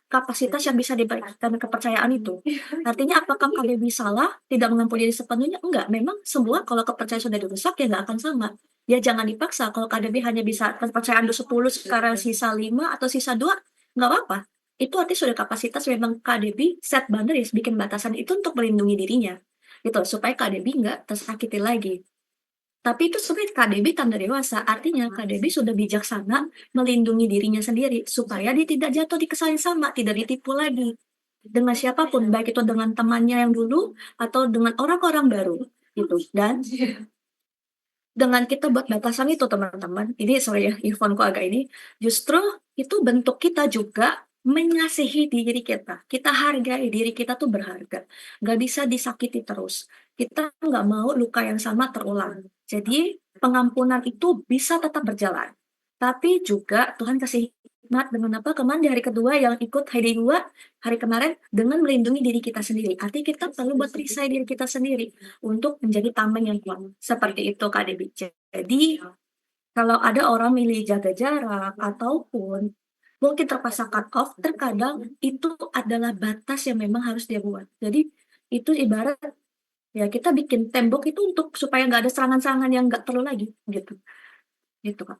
kapasitas yang bisa diberikan kepercayaan itu. Artinya apakah Kak Debbie salah, tidak mengampuni diri sepenuhnya? Enggak, memang semua kalau kepercayaan sudah dirusak ya nggak akan sama. Ya jangan dipaksa, kalau Kak Debbie hanya bisa kepercayaan 10, sekarang sisa 5 atau sisa 2, nggak apa-apa. Itu artinya sudah kapasitas memang Kak Debbie set boundaries, bikin batasan itu untuk melindungi dirinya. Gitu, supaya Kak Debbie nggak tersakiti lagi. Tapi itu sebenarnya Kak Debbie tanda dewasa, artinya Kak Debbie sudah bijaksana melindungi dirinya sendiri supaya dia tidak jatuh di kesalahan yang sama, tidak ditipu lagi dengan siapapun, baik itu dengan temannya yang dulu atau dengan orang-orang baru gitu. Dan dengan kita buat batasan itu teman-teman, ini sorry ya earphone-ku agak ini, justru itu bentuk kita juga mengasihi diri kita. Kita hargai diri kita tuh berharga, nggak bisa disakiti terus. Kita nggak mau luka yang sama terulang. Jadi pengampunan itu bisa tetap berjalan. Tapi juga Tuhan kasih hikmat dengan apa? Kemarin di hari kedua yang ikut hari 2, hari kemarin dengan melindungi diri kita sendiri. Artinya kita perlu buat perisai diri kita sendiri untuk menjadi tameng yang kuat. Seperti itu Kak Debbie. Jadi kalau ada orang milih jaga jarak ataupun mungkin terpaksa cut off, terkadang itu adalah batas yang memang harus dia buat. Jadi itu ibarat ya kita bikin tembok itu untuk supaya nggak ada serangan-serangan yang nggak perlu lagi gitu. Gitu Kak.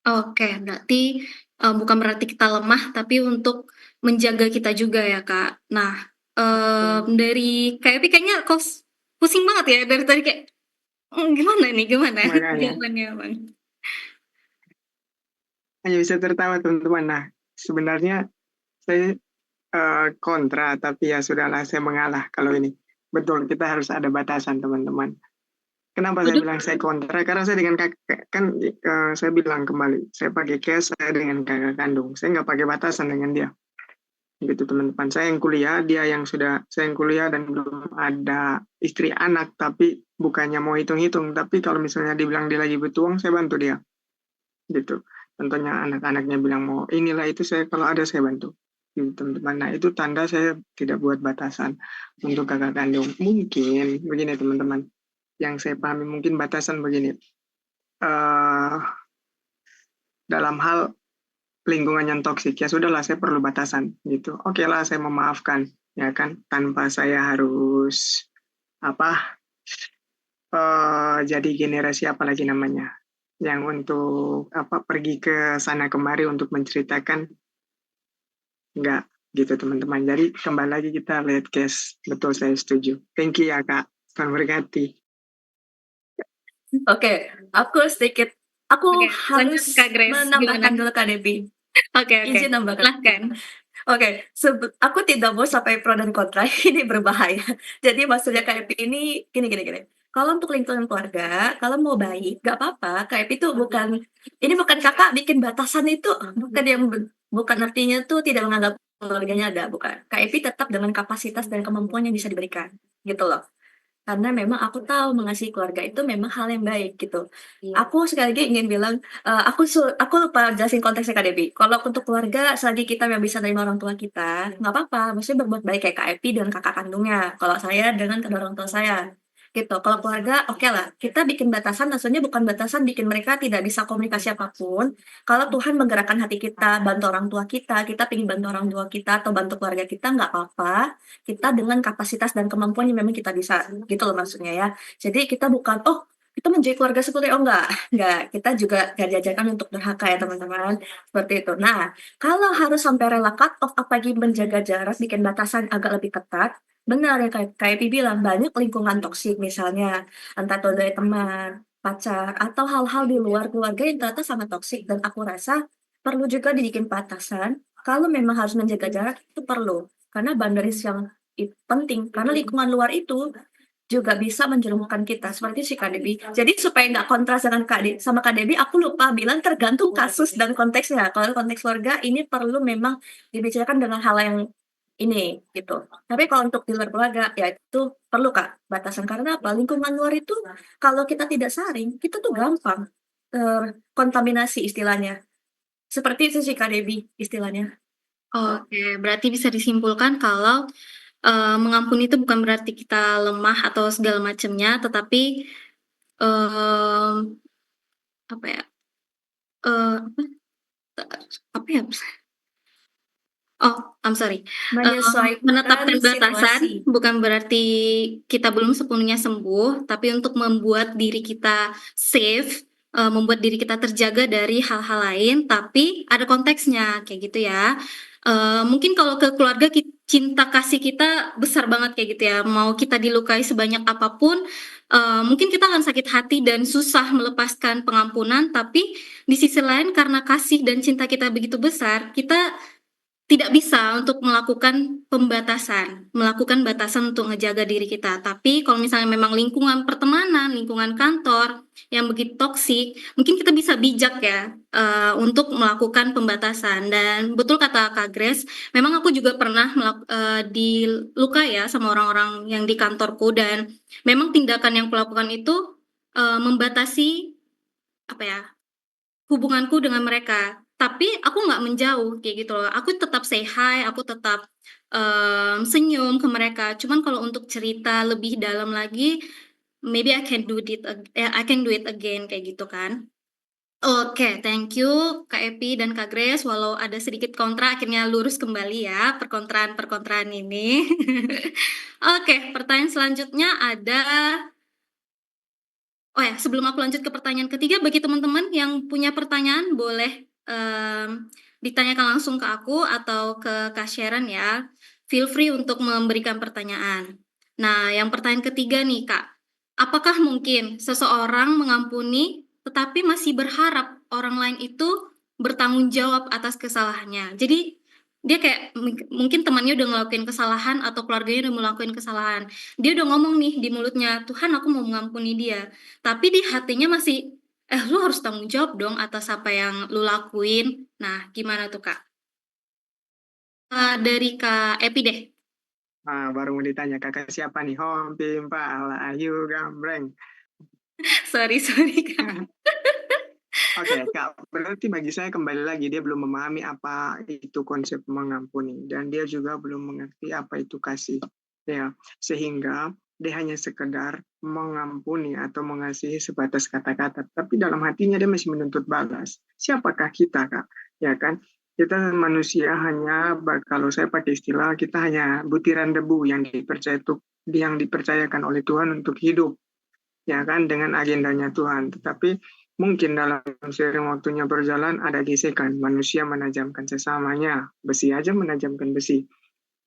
Oke, berarti bukan berarti kita lemah, tapi untuk menjaga kita juga ya, Kak. Nah, dari Kak Epi kayaknya pusing banget ya dari tadi kayak, gimana nih, gimana Makanya. jawabannya, Bang? Hanya bisa tertawa teman-teman. Nah, sebenarnya saya kontra, tapi ya sudahlah saya mengalah kalau ini. Betul, kita harus ada batasan teman-teman. Kenapa saya bilang saya kontra? Karena saya dengan kakak, kan saya bilang kembali, saya pakai cash, saya dengan kakak kandung. Saya nggak pakai batasan dengan dia. Gitu teman-teman. Saya yang kuliah, dia yang saya yang kuliah dan belum ada istri anak, tapi bukannya mau hitung-hitung. Tapi kalau misalnya dibilang dia lagi butuh uang, saya bantu dia. Gitu. Tentunya anak-anaknya bilang mau inilah itu, saya kalau ada saya bantu. Gitu, teman-teman. Nah itu tanda saya tidak buat batasan untuk kakak kandung. Mungkin begini teman-teman, yang saya pahami mungkin batasan begini. Dalam hal lingkungan yang toksik, ya sudahlah saya perlu batasan gitu. Oke lah saya memaafkan, ya kan, tanpa saya harus jadi generasi apa lagi namanya, yang untuk pergi ke sana kemari untuk menceritakan, enggak gitu teman-teman. Jadi kembali lagi kita lihat case. Betul, saya setuju. Thank you ya Kak, Tuhan berkati. Oke, aku Oke, lanjut harus Kak Grace, menambahkan gimana? dulu Kak Debbie. Oke, Izin nambahkan. silahkan. Oke, aku tidak mau sampai pro dan kontra, ini berbahaya. Jadi maksudnya KIP ini gini. Kalau untuk lingkungan keluarga, kalau mau baik, nggak apa-apa. KIP itu ini bukan kakak bikin batasan itu, bukan artinya tuh tidak menganggap keluarganya ada, bukan. KIP tetap dengan kapasitas dan kemampuan yang bisa diberikan, gitu loh. Karena memang aku tahu mengasihi keluarga itu memang hal yang baik gitu. Aku sekali lagi ingin bilang, aku lupa jelasin konteksnya Kak Debbie. Kalau untuk keluarga selagi kita yang bisa nerima orang tua kita, nggak apa-apa, maksudnya berbuat baik kayak Kak Epi dengan kakak kandungnya, kalau saya dengan kedua orang tua saya, gitu. Kalau keluarga oke lah, kita bikin batasan maksudnya bukan batasan bikin mereka tidak bisa komunikasi apapun. Kalau Tuhan menggerakkan hati kita, bantu orang tua kita pengen bantu orang tua kita atau bantu keluarga kita, nggak apa-apa. Kita dengan kapasitas dan kemampuan yang memang kita bisa, gitu loh maksudnya ya. Jadi kita bukan, oh kita menjadi keluarga seperti, oh enggak. Kita juga gak diajarkan untuk durhaka ya teman-teman, seperti itu. Nah, kalau harus sampai rela cut off apalagi menjaga jarak, bikin batasan agak lebih ketat, benar ya kayak Pi bilang, banyak lingkungan toksik misalnya, entah itu dari teman, pacar, atau hal-hal di luar keluarga yang ternyata sangat toksik, dan aku rasa perlu juga dibikin batasan, kalau memang harus menjaga jarak itu perlu, karena boundaries yang penting, karena lingkungan luar itu juga bisa menjerumuskan kita, seperti si Kak Debbie. Jadi supaya nggak kontras dengan sama Kak Debbie, aku lupa bilang tergantung kasus dan konteksnya. Kalau konteks keluarga, ini perlu memang dibicarakan dengan hal yang ini, gitu. Tapi kalau untuk di luar keluarga, ya itu perlu Kak, batasan. Karena apa? Lingkungan luar itu, kalau kita tidak saring, kita tuh gampang terkontaminasi istilahnya. Seperti itu sih Kak Debbie istilahnya. Oke, berarti bisa disimpulkan kalau mengampuni itu bukan berarti kita lemah atau segala macamnya, tetapi apa ya? Apa ya? Oh, I'm sorry. Menetapkan batasan bukan berarti kita belum sepenuhnya sembuh, tapi untuk membuat diri kita safe, membuat diri kita terjaga dari hal-hal lain, tapi ada konteksnya kayak gitu ya. Mungkin kalau ke keluarga cinta kasih kita besar banget kayak gitu ya. Mau kita dilukai sebanyak apapun, mungkin kita akan sakit hati dan susah melepaskan pengampunan, tapi di sisi lain karena kasih dan cinta kita begitu besar, kita tidak bisa untuk melakukan melakukan batasan untuk ngejaga diri kita. Tapi kalau misalnya memang lingkungan pertemanan, lingkungan kantor yang begitu toksik, mungkin kita bisa bijak ya untuk melakukan pembatasan. Dan betul kata Kak Grace, memang aku juga pernah dilukai ya sama orang-orang yang di kantorku, dan memang tindakan yang kulakukan itu membatasi hubunganku dengan mereka. Tapi aku nggak menjauh kayak gitu loh. Aku tetap say hi, aku tetap senyum ke mereka. Cuman kalau untuk cerita lebih dalam lagi, maybe I can do it again kayak gitu kan. Oke, thank you Kak Epi dan Kak Grace. Walau ada sedikit kontra, akhirnya lurus kembali ya perkontraan ini. Oke, pertanyaan selanjutnya ada. Oh ya, sebelum aku lanjut ke pertanyaan ketiga, bagi teman-teman yang punya pertanyaan boleh ditanyakan langsung ke aku atau ke Kak Sharon ya. Feel free untuk memberikan pertanyaan. Nah, yang pertanyaan ketiga nih Kak, apakah mungkin seseorang mengampuni tetapi masih berharap orang lain itu bertanggung jawab atas kesalahannya? Jadi dia kayak mungkin temannya udah ngelakuin kesalahan atau keluarganya udah ngelakuin kesalahan. Dia udah ngomong nih di mulutnya, Tuhan aku mau mengampuni dia. Tapi di hatinya masih, lu harus tanggung jawab dong atas apa yang lu lakuin. Nah, gimana tuh Kak? Dari Kak Epi deh. Baru mau ditanya kakak siapa nih? Hom, Pim, Pak, Ayu, Gambreng. Sorry Kak. Oke, Kak. Berarti bagi saya kembali lagi dia belum memahami apa itu konsep mengampuni, dan dia juga belum mengerti apa itu kasih. Ya, sehingga dia hanya sekedar mengampuni atau mengasihi sebatas kata-kata, tapi dalam hatinya dia masih menuntut balas. Siapakah kita, Kak? Ya kan? Kita manusia hanya, kalau saya pakai istilah, kita hanya butiran debu yang dipercayakan oleh Tuhan untuk hidup, ya kan, dengan agendanya Tuhan. Tetapi mungkin dalam seiring waktunya berjalan ada gesekan, manusia menajamkan sesamanya, besi aja menajamkan besi.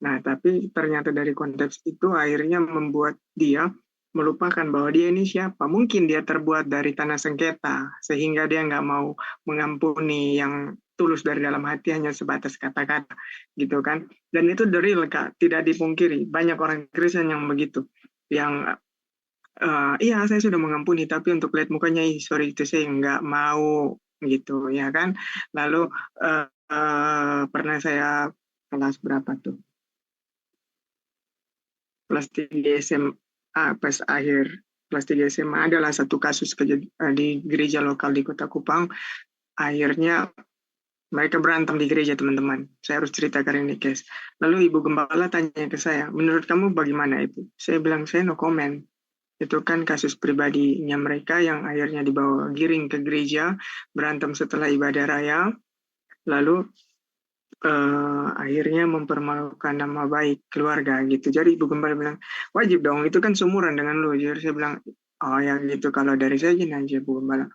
Nah, tapi ternyata dari konteks itu akhirnya membuat dia melupakan bahwa dia ini siapa. Mungkin dia terbuat dari tanah sengketa, sehingga dia nggak mau mengampuni yang tulus dari dalam hati hanya sebatas kata-kata, gitu kan. Dan itu the real, Kak, tidak dipungkiri. Banyak orang Kristen yang begitu, yang iya saya sudah mengampuni, tapi untuk lihat mukanya, sorry itu saya nggak mau, gitu, ya kan. Lalu pernah saya kelas berapa tuh? Kelas 3 SMA, pas akhir kelas 3 SMA adalah satu kasus di gereja lokal di Kota Kupang. Akhirnya mereka berantem di gereja, teman-teman. Saya harus ceritakan ini, guys. Lalu Ibu Gembala tanya ke saya, menurut kamu bagaimana, Ibu? Saya bilang, saya no comment. Itu kan kasus pribadinya mereka yang akhirnya dibawa giring ke gereja, berantem setelah ibadah raya, lalu akhirnya mempermalukan nama baik keluarga gitu. Jadi Ibu Gembala bilang, wajib dong, itu kan seumuran dengan lu. Jadi saya bilang, oh ya gitu, kalau dari saya gini aja Bu Gembala.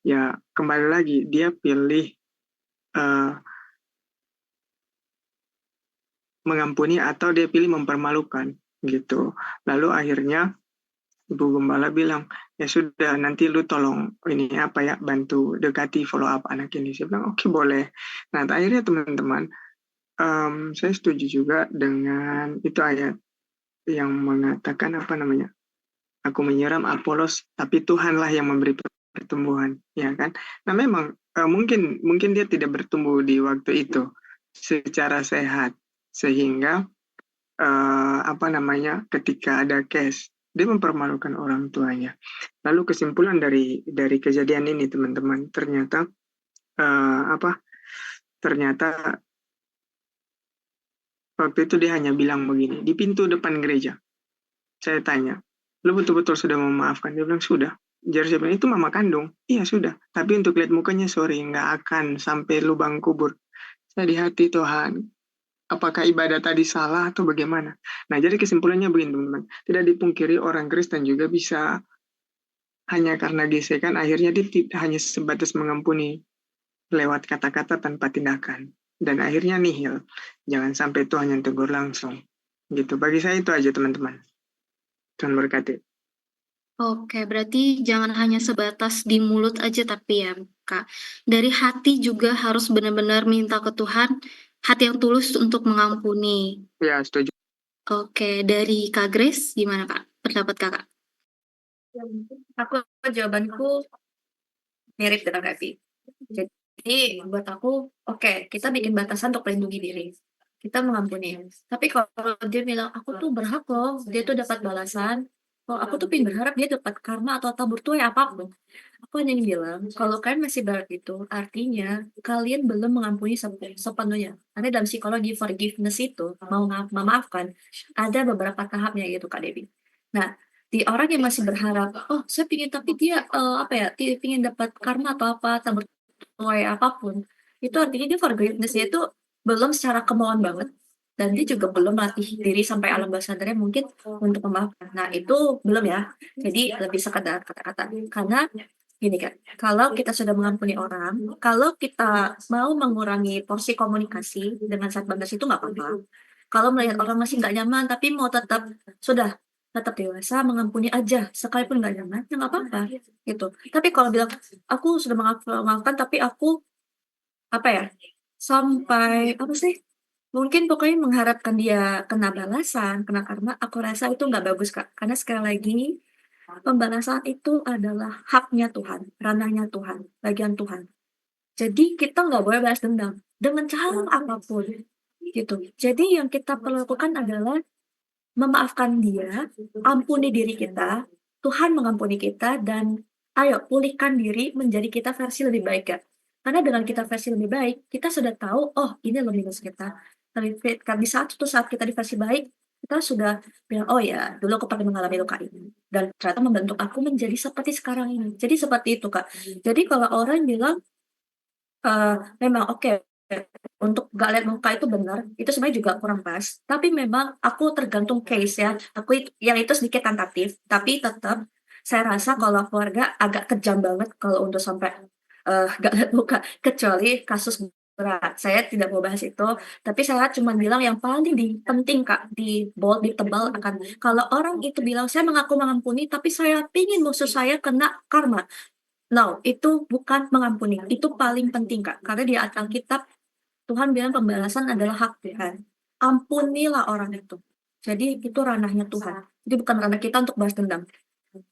Ya kembali lagi, dia pilih mengampuni atau dia pilih mempermalukan gitu. Lalu akhirnya Ibu Gembala bilang, ya sudah nanti lu tolong ini apa ya, bantu dekati follow up anak ini. Saya bilang oke, boleh. Nah akhirnya teman-teman, saya setuju juga dengan itu ayat yang mengatakan apa namanya, aku menyiram Apolos, tapi Tuhanlah yang memberi pertumbuhan, ya kan? Nah memang mungkin dia tidak bertumbuh di waktu itu secara sehat, sehingga apa namanya, ketika ada case dia mempermalukan orang tuanya. Lalu kesimpulan dari kejadian ini teman-teman, ternyata ternyata waktu itu dia hanya bilang begini, di pintu depan gereja. Saya tanya, lu betul-betul sudah memaafkan? Dia bilang, sudah. Jadi saya bilang, itu mama kandung? Iya, sudah. Tapi untuk lihat mukanya, sorry, nggak akan sampai lubang kubur. Saya di hati, Tuhan, apakah ibadah tadi salah atau bagaimana? Nah, jadi kesimpulannya begini, teman-teman. Tidak dipungkiri orang Kristen juga bisa, hanya karena gesekan, akhirnya dia hanya sebatas mengampuni lewat kata-kata tanpa tindakan. Dan akhirnya nihil. Jangan sampai Tuhan yang tegur langsung. Gitu. Bagi saya itu aja, teman-teman. Tuhan berkati. Oke, berarti jangan hanya sebatas di mulut aja tapi ya, Kak. Dari hati juga harus benar-benar minta ke Tuhan, hati yang tulus untuk mengampuni. Ya, setuju. Oke, dari Kak Grace, gimana Kak? Pendapat Kakak? Aku jawabanku mirip dengan Revi. Jadi buat aku, oke, kita bikin batasan untuk melindungi diri. Kita mengampuni. Tapi kalau dia bilang, aku tuh berhak loh, dia tuh dapat balasan. Kalau aku tuh pengen berharap dia dapat karma atau tabur tuh ya apapun. Aku hanya bilang, kalau kalian masih berharap itu, artinya kalian belum mengampuni sepenuhnya. Karena dalam psikologi forgiveness itu, mau memaafkan, ada beberapa tahapnya gitu Kak Devi. Nah, di orang yang masih berharap, oh saya pingin tapi dia dia pingin dapat karma atau apa, tabur tuai apapun, itu artinya dia forgiveness-nya itu belum secara kemauan banget, dan dia juga belum melatih diri sampai alam bawah sadarnya mungkin untuk memaafkan. Nah itu belum ya, jadi lebih sekedar kata-kata. Karena gini kan, kalau kita sudah mengampuni orang, kalau kita mau mengurangi porsi komunikasi dengan saat batas itu nggak apa-apa. Kalau melihat orang masih nggak nyaman, tapi mau tetap dewasa, mengampuni aja, sekalipun nggak nyaman, ya nggak apa-apa, gitu. Tapi kalau bilang, aku sudah memaafkan, tapi aku, apa ya, sampai, apa sih, mungkin pokoknya mengharapkan dia kena balasan, kena karma, aku rasa itu nggak bagus, Kak. Karena sekali lagi, pembalasan itu adalah haknya Tuhan, ranahnya Tuhan, bagian Tuhan. Jadi kita nggak boleh balas dendam, dengan cara apapun, gitu. Jadi yang kita perlu lakukan adalah memaafkan dia, ampuni diri kita, Tuhan mengampuni kita, dan ayo pulihkan diri menjadi kita versi lebih baik ya. Karena dengan kita versi lebih baik, kita sudah tahu, oh ini loh minus kita. Tapi di saat kita di versi baik, kita sudah bilang, oh ya, dulu aku pernah mengalami luka ini. Dan ternyata membentuk aku menjadi seperti sekarang ini. Jadi seperti itu Kak. Jadi kalau orang bilang, memang oke, untuk gak lihat muka itu benar, itu sebenarnya juga kurang pas. Tapi memang aku tergantung case ya. Aku yang itu sedikit tentatif, tapi tetap Saya rasa kalau keluarga agak kejam banget kalau untuk sampai nggak lihat muka, kecuali kasus berat. Saya tidak mau bahas itu, tapi saya cuma bilang yang paling penting Kak, di bold, ditebal akan kalau orang itu bilang saya mengaku mengampuni, tapi saya pingin musuh saya kena karma. No, itu bukan mengampuni. Itu paling penting Kak, karena di Alkitab Tuhan bilang pembalasan adalah hak Tuhan. Ampunilah orang itu. Jadi itu ranahnya Tuhan. Jadi bukan ranah kita untuk balas dendam.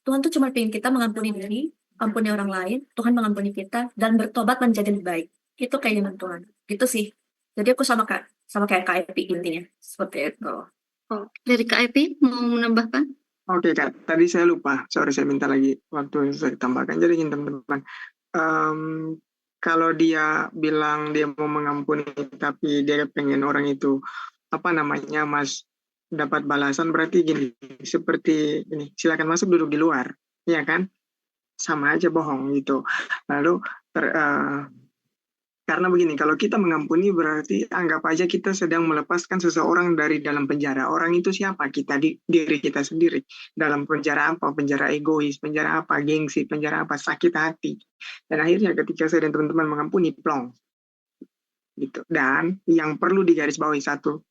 Tuhan tuh cuma pengen kita mengampuni diri, ampuni orang lain, Tuhan mengampuni kita, dan bertobat menjadi lebih baik. Itu keinginan Tuhan. Gitu sih. Jadi aku sama kayak Kak Epi intinya. Seperti itu. Oh, dari Kak Epi mau menambahkan? Oke Kak, tadi saya lupa. Sorry, saya minta lagi waktu yang saya tambahkan. Jadi gini teman-teman, kalau dia bilang dia mau mengampuni, tapi dia pengen orang itu Mas dapat balasan, berarti gini, seperti ini, silakan masuk duduk di luar, ya kan? Sama aja bohong gitu. Lalu karena begini, kalau kita mengampuni berarti anggap aja kita sedang melepaskan seseorang dari dalam penjara. Orang itu siapa? Diri kita sendiri. Dalam penjara apa? Penjara egois, penjara apa? Gengsi, penjara apa? Sakit hati. Dan akhirnya ketika saya dan teman-teman mengampuni, plong. Gitu. Dan yang perlu digarisbawahi satu,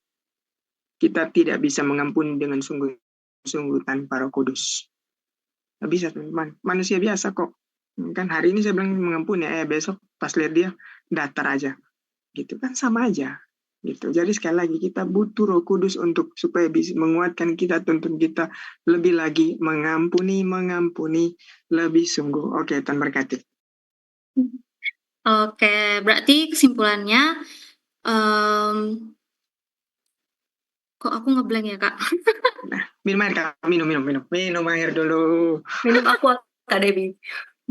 kita tidak bisa mengampuni dengan sungguh-sungguh tanpa Roh Kudus. Nggak bisa teman-teman. Manusia biasa kok. Kan hari ini saya bilang mengampuni, besok pas lihat dia datar aja. Gitu kan sama aja. Gitu. Jadi sekali lagi kita butuh Roh Kudus supaya bisa menguatkan kita, tuntun kita lebih lagi mengampuni lebih sungguh. Oke, Tuhan berkati. Oke, berarti kesimpulannya kok aku ngeblank ya Kak? Nah, minum air Kak, minum air dulu. Minum aku Kak Debbie.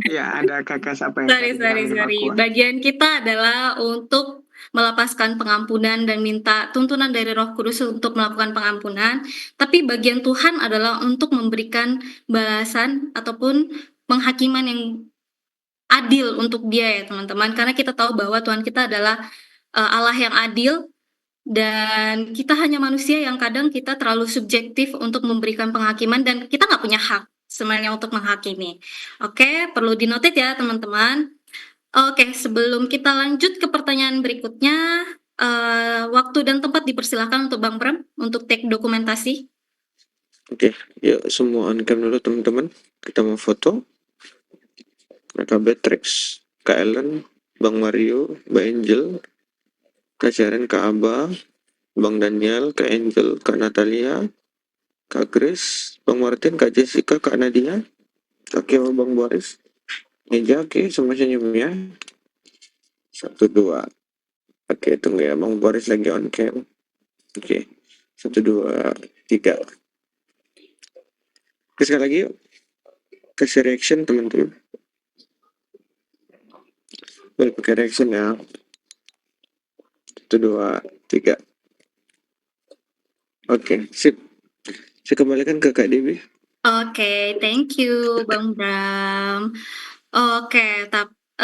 Ya, ada kakak siapa yang Sorry. Bagian kita adalah untuk melepaskan pengampunan dan minta tuntunan dari Roh Kudus untuk melakukan pengampunan. Tapi bagian Tuhan adalah untuk memberikan balasan ataupun penghakiman yang adil untuk dia ya teman-teman. Karena kita tahu bahwa Tuhan kita adalah Allah yang adil. Dan kita hanya manusia yang kadang kita terlalu subjektif untuk memberikan penghakiman dan kita nggak punya hak sebenarnya untuk menghakimi. Oke, perlu dinotit ya teman-teman. Oke, sebelum kita lanjut ke pertanyaan berikutnya, waktu dan tempat dipersilahkan untuk Bang Bram untuk take dokumentasi. Oke, yuk semua on cam dulu teman-teman. Kita mau foto. Kak Beatrix, Kak Ellen, Bang Mario, Mbak Angel, Kak Sharon, Kak Aba, Bang Daniel, Kak Angel, Kak Natalia, Kak Grace, Bang Martin, Kak Jessica, Kak Nadia, oke Bang Boris, Meja, oke semua senyum ya. 1, 2. Oke, tunggu ya, Bang Boris lagi on cam. Oke, 1, 2, 3. Oke, sekali lagi yuk. Kasih reaction teman-teman. Boleh pakai reaction ya. 1, 2, 3. Oke, sip. Saya kembalikan ke Kak Dewi. Oke, thank you Bang Bram. Oke,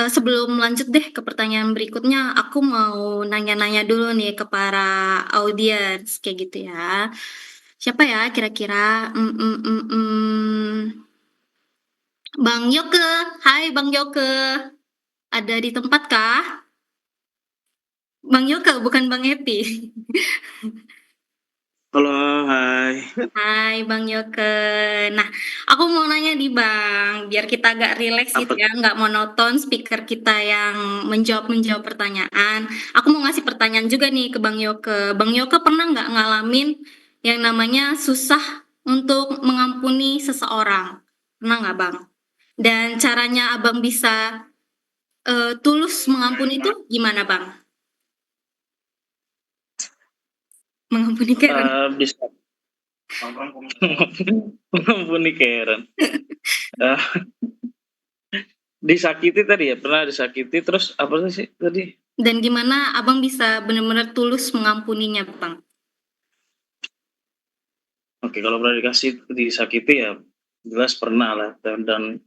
sebelum lanjut deh ke pertanyaan berikutnya, aku mau nanya-nanya dulu nih ke para audiens kayak gitu ya. Siapa ya kira-kira? Bang Yoke, hai Bang Yoke, ada di tempat kah? Bang Yoke, bukan Bang Epi. Halo, hai. Hai Bang Yoke. Nah, aku mau nanya nih Bang, biar kita agak rileks gitu ya, nggak monoton speaker kita yang menjawab pertanyaan. Aku mau ngasih pertanyaan juga nih ke Bang Yoke. Bang Yoke pernah nggak ngalamin yang namanya susah untuk mengampuni seseorang? Pernah nggak Bang? Dan caranya Abang bisa tulus mengampuni itu gimana Bang? Mengampuni Karen. Bisa mengampuni Karen. Disakiti tadi ya, pernah disakiti, terus apa sih tadi? Dan gimana Abang bisa benar-benar tulus mengampuninya Bang? Oke, kalau pernah disakiti ya jelas pernah lah, dan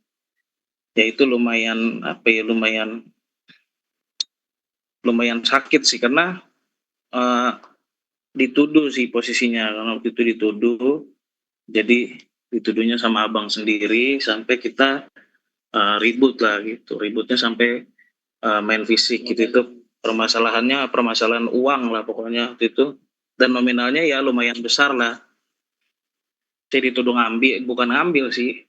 ya itu lumayan lumayan sakit sih, karena dituduh sih posisinya, karena waktu itu dituduh, jadi dituduhnya sama abang sendiri sampai kita ribut lah gitu, ributnya sampai main fisik gitu. Itu permasalahannya permasalahan uang lah pokoknya waktu itu, dan nominalnya ya lumayan besar lah. Saya dituduh ngambil, bukan ngambil sih,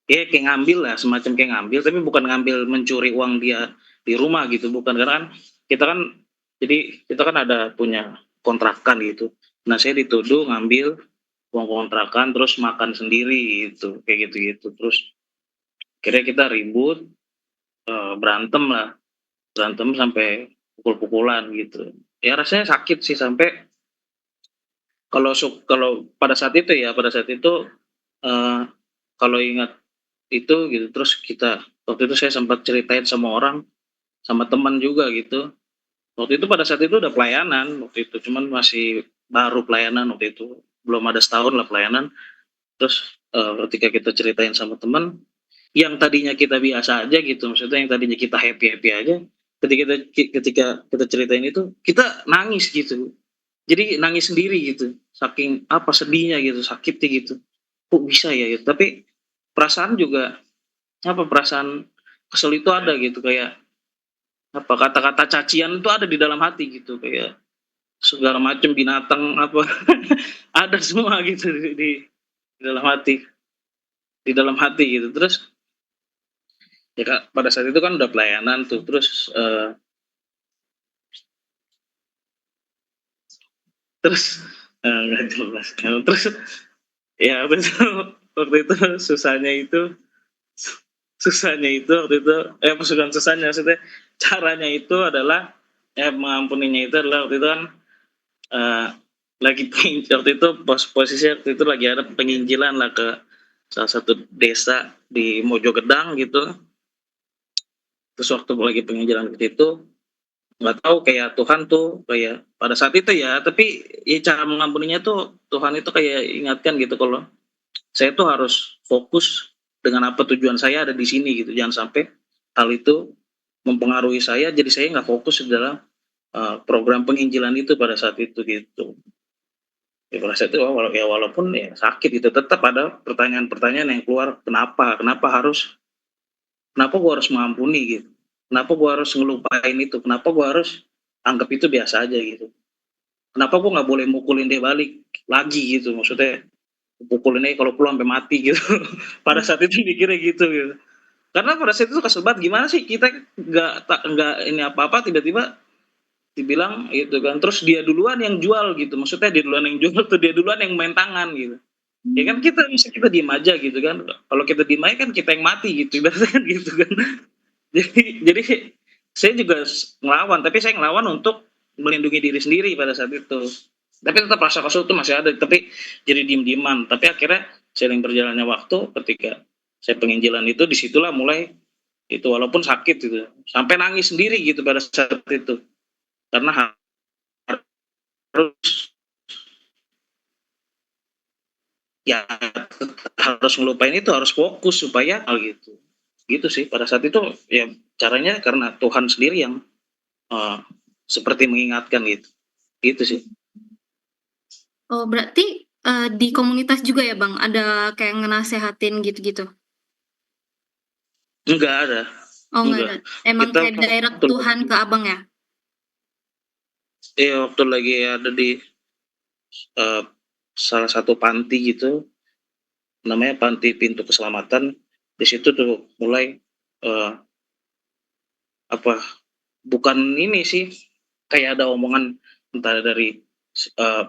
ya kayak ngambil lah, semacam kayak ngambil, tapi bukan ngambil mencuri uang dia di rumah gitu, bukan. Karena kan kita kan, jadi kita kan ada punya kontrakan gitu. Nah saya dituduh ngambil uang kontrakan terus makan sendiri gitu, kayak gitu-gitu. Terus akhirnya kita ribut, berantem lah, berantem sampai pukul-pukulan gitu. Ya rasanya sakit sih, sampai kalau pada saat itu ya, pada saat itu kalau ingat itu gitu, terus kita waktu itu saya sempat ceritain sama orang, sama teman juga gitu. Waktu itu pada saat itu udah pelayanan waktu itu, cuman masih baru pelayanan waktu itu, belum ada setahun lah pelayanan. Terus ketika kita ceritain sama teman, yang tadinya kita biasa aja gitu, maksudnya yang tadinya kita happy aja, ketika kita ceritain itu kita nangis gitu. Jadi nangis sendiri gitu, saking apa sedihnya gitu, sakitnya gitu. Kok bisa ya gitu. Tapi perasaan juga, apa, perasaan kesel itu ada gitu, kayak apa, kata-kata cacian itu ada di dalam hati gitu, kayak segala macam binatang apa ada semua gitu di dalam hati, di dalam hati gitu. Terus ya Kak, pada saat itu kan udah pelayanan tuh, terus terus nggak jelas. Terus ya betul, waktu itu susahnya itu waktu itu, bukan susahnya, maksudnya caranya itu adalah, mengampuninya itu adalah waktu itu kan lagi waktu itu posisi waktu itu lagi ada penginjilan lah ke salah satu desa di Mojogedang gitu. Terus waktu lagi penginjilan ke situ, nggak tahu kayak Tuhan tuh kayak pada saat itu ya, tapi ya cara mengampuninya tuh Tuhan itu kayak ingatkan gitu, kalau saya tuh harus fokus dengan apa tujuan saya ada di sini gitu. Jangan sampai hal itu mempengaruhi saya, jadi saya nggak fokus di dalam program penginjilan itu pada saat itu gitu. Ya pada saat itu walaupun ya sakit gitu, tetap ada pertanyaan-pertanyaan yang keluar, kenapa gua harus mengampuni gitu, kenapa gua harus ngelupain itu, kenapa gua harus anggap itu biasa aja gitu, kenapa gua nggak boleh mukulin dia balik lagi gitu, maksudnya pukulin aja kalau perlu sampai mati gitu. Pada saat itu mikirnya gitu. Karena pada saat itu kesel banget, gimana sih kita nggak ini apa-apa, tiba-tiba dibilang gitu kan, terus dia duluan yang jual gitu, maksudnya dia duluan yang jual tuh, dia duluan yang main tangan gitu. Ya kan kita diem aja gitu kan, kalau kita diem aja kan kita yang mati gitu, ibaratnya kan gitu kan. Jadi saya juga ngelawan, tapi saya ngelawan untuk melindungi diri sendiri pada saat itu. Tapi tetap rasa kesel itu masih ada, tapi jadi diem-dieman. Tapi akhirnya seiring berjalannya waktu, ketika saya penginjilan itu, disitulah mulai itu, walaupun sakit gitu, sampai nangis sendiri gitu pada saat itu, karena harus ya harus ngelupain itu, harus fokus supaya hal gitu sih pada saat itu ya. Caranya karena Tuhan sendiri yang seperti mengingatkan gitu sih. Oh, berarti di komunitas juga ya Bang, ada kayak ngenasehatin gitu-gitu? Enggak ada. Oh enggak ada, emang Kita kayak direct Tuhan ke Abang ya? Iya, waktu lagi ada di salah satu panti gitu, namanya Panti Pintu Keselamatan. Di situ tuh mulai bukan ini sih, kayak ada omongan entah dari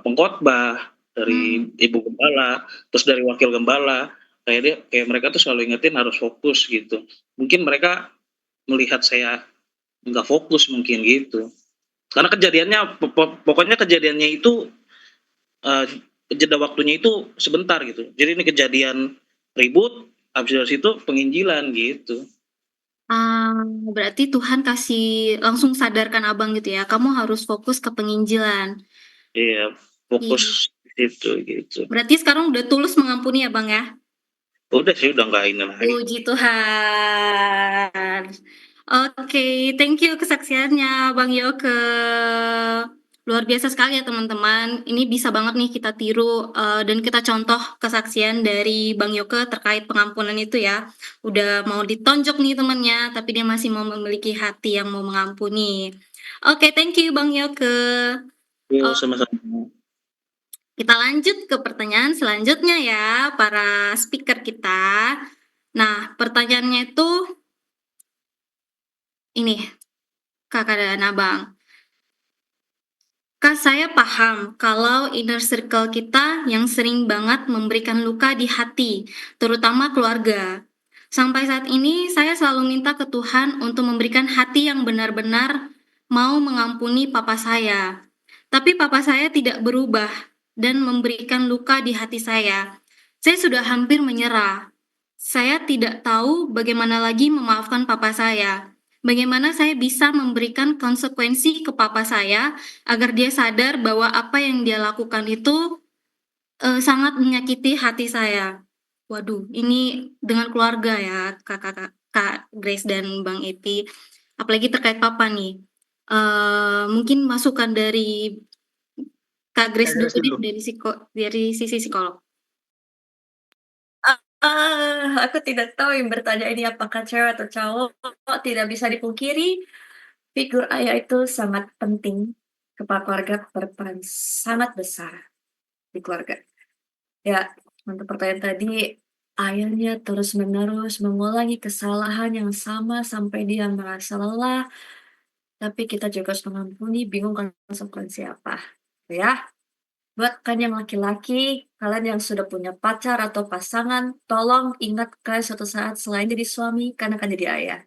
pengkhotbah, dari ibu gembala, terus dari wakil gembala, kayak mereka tuh selalu ingetin harus fokus gitu. Mungkin mereka melihat saya nggak fokus mungkin gitu. Karena kejadiannya pokoknya kejadiannya itu jeda waktunya itu sebentar gitu. Jadi ini kejadian ribut, habis dari situ penginjilan gitu. Berarti Tuhan kasih langsung sadarkan Abang gitu ya, kamu harus fokus ke penginjilan. Iya, fokus itu gitu. Berarti sekarang udah tulus mengampuni ya Bang ya? Udah sih, udah nggak ini lagi. Puji Tuhan. Oke, thank you kesaksiannya Bang Yoke. Luar biasa sekali ya teman-teman. Ini bisa banget nih kita tiru dan kita contoh kesaksian dari Bang Yoke terkait pengampunan itu ya. Udah mau ditonjok nih temannya, tapi dia masih mau memiliki hati yang mau mengampuni. Oke, thank you Bang Yoke. Yuk, sama-sama. Kita lanjut ke pertanyaan selanjutnya ya, para speaker kita. Nah, pertanyaannya itu ini, Kakak dan Abang. Kak, saya paham kalau inner circle kita yang sering banget memberikan luka di hati, terutama keluarga. Sampai saat ini, saya selalu minta ke Tuhan untuk memberikan hati yang benar-benar mau mengampuni papa saya. Tapi papa saya tidak berubah dan memberikan luka di hati saya. Saya sudah hampir menyerah. Saya tidak tahu bagaimana lagi memaafkan papa saya. Bagaimana saya bisa memberikan konsekuensi ke papa saya agar dia sadar bahwa apa yang dia lakukan itu sangat menyakiti hati saya. Waduh, ini dengan keluarga ya, Kak Grace dan Bang Epi. Apalagi terkait papa nih. Mungkin masukan dari Kak Grace Kak Grace dulu deh dulu. dari sisi psikolog. Aku tidak tahu yang bertanya ini apakah cewek atau cowok. Tidak bisa dipungkiri, figur ayah itu sangat penting. Kepala keluarga berperan sangat besar di keluarga. Ya, untuk pertanyaan tadi, ayahnya terus-menerus mengulangi kesalahan yang sama sampai dia merasa lelah, tapi kita juga harus mengampuni, bingung konsekuensi apa. Ya, buat kan yang laki-laki, kalian yang sudah punya pacar atau pasangan, tolong ingat kalian suatu saat selain jadi suami, kan akan jadi ayah.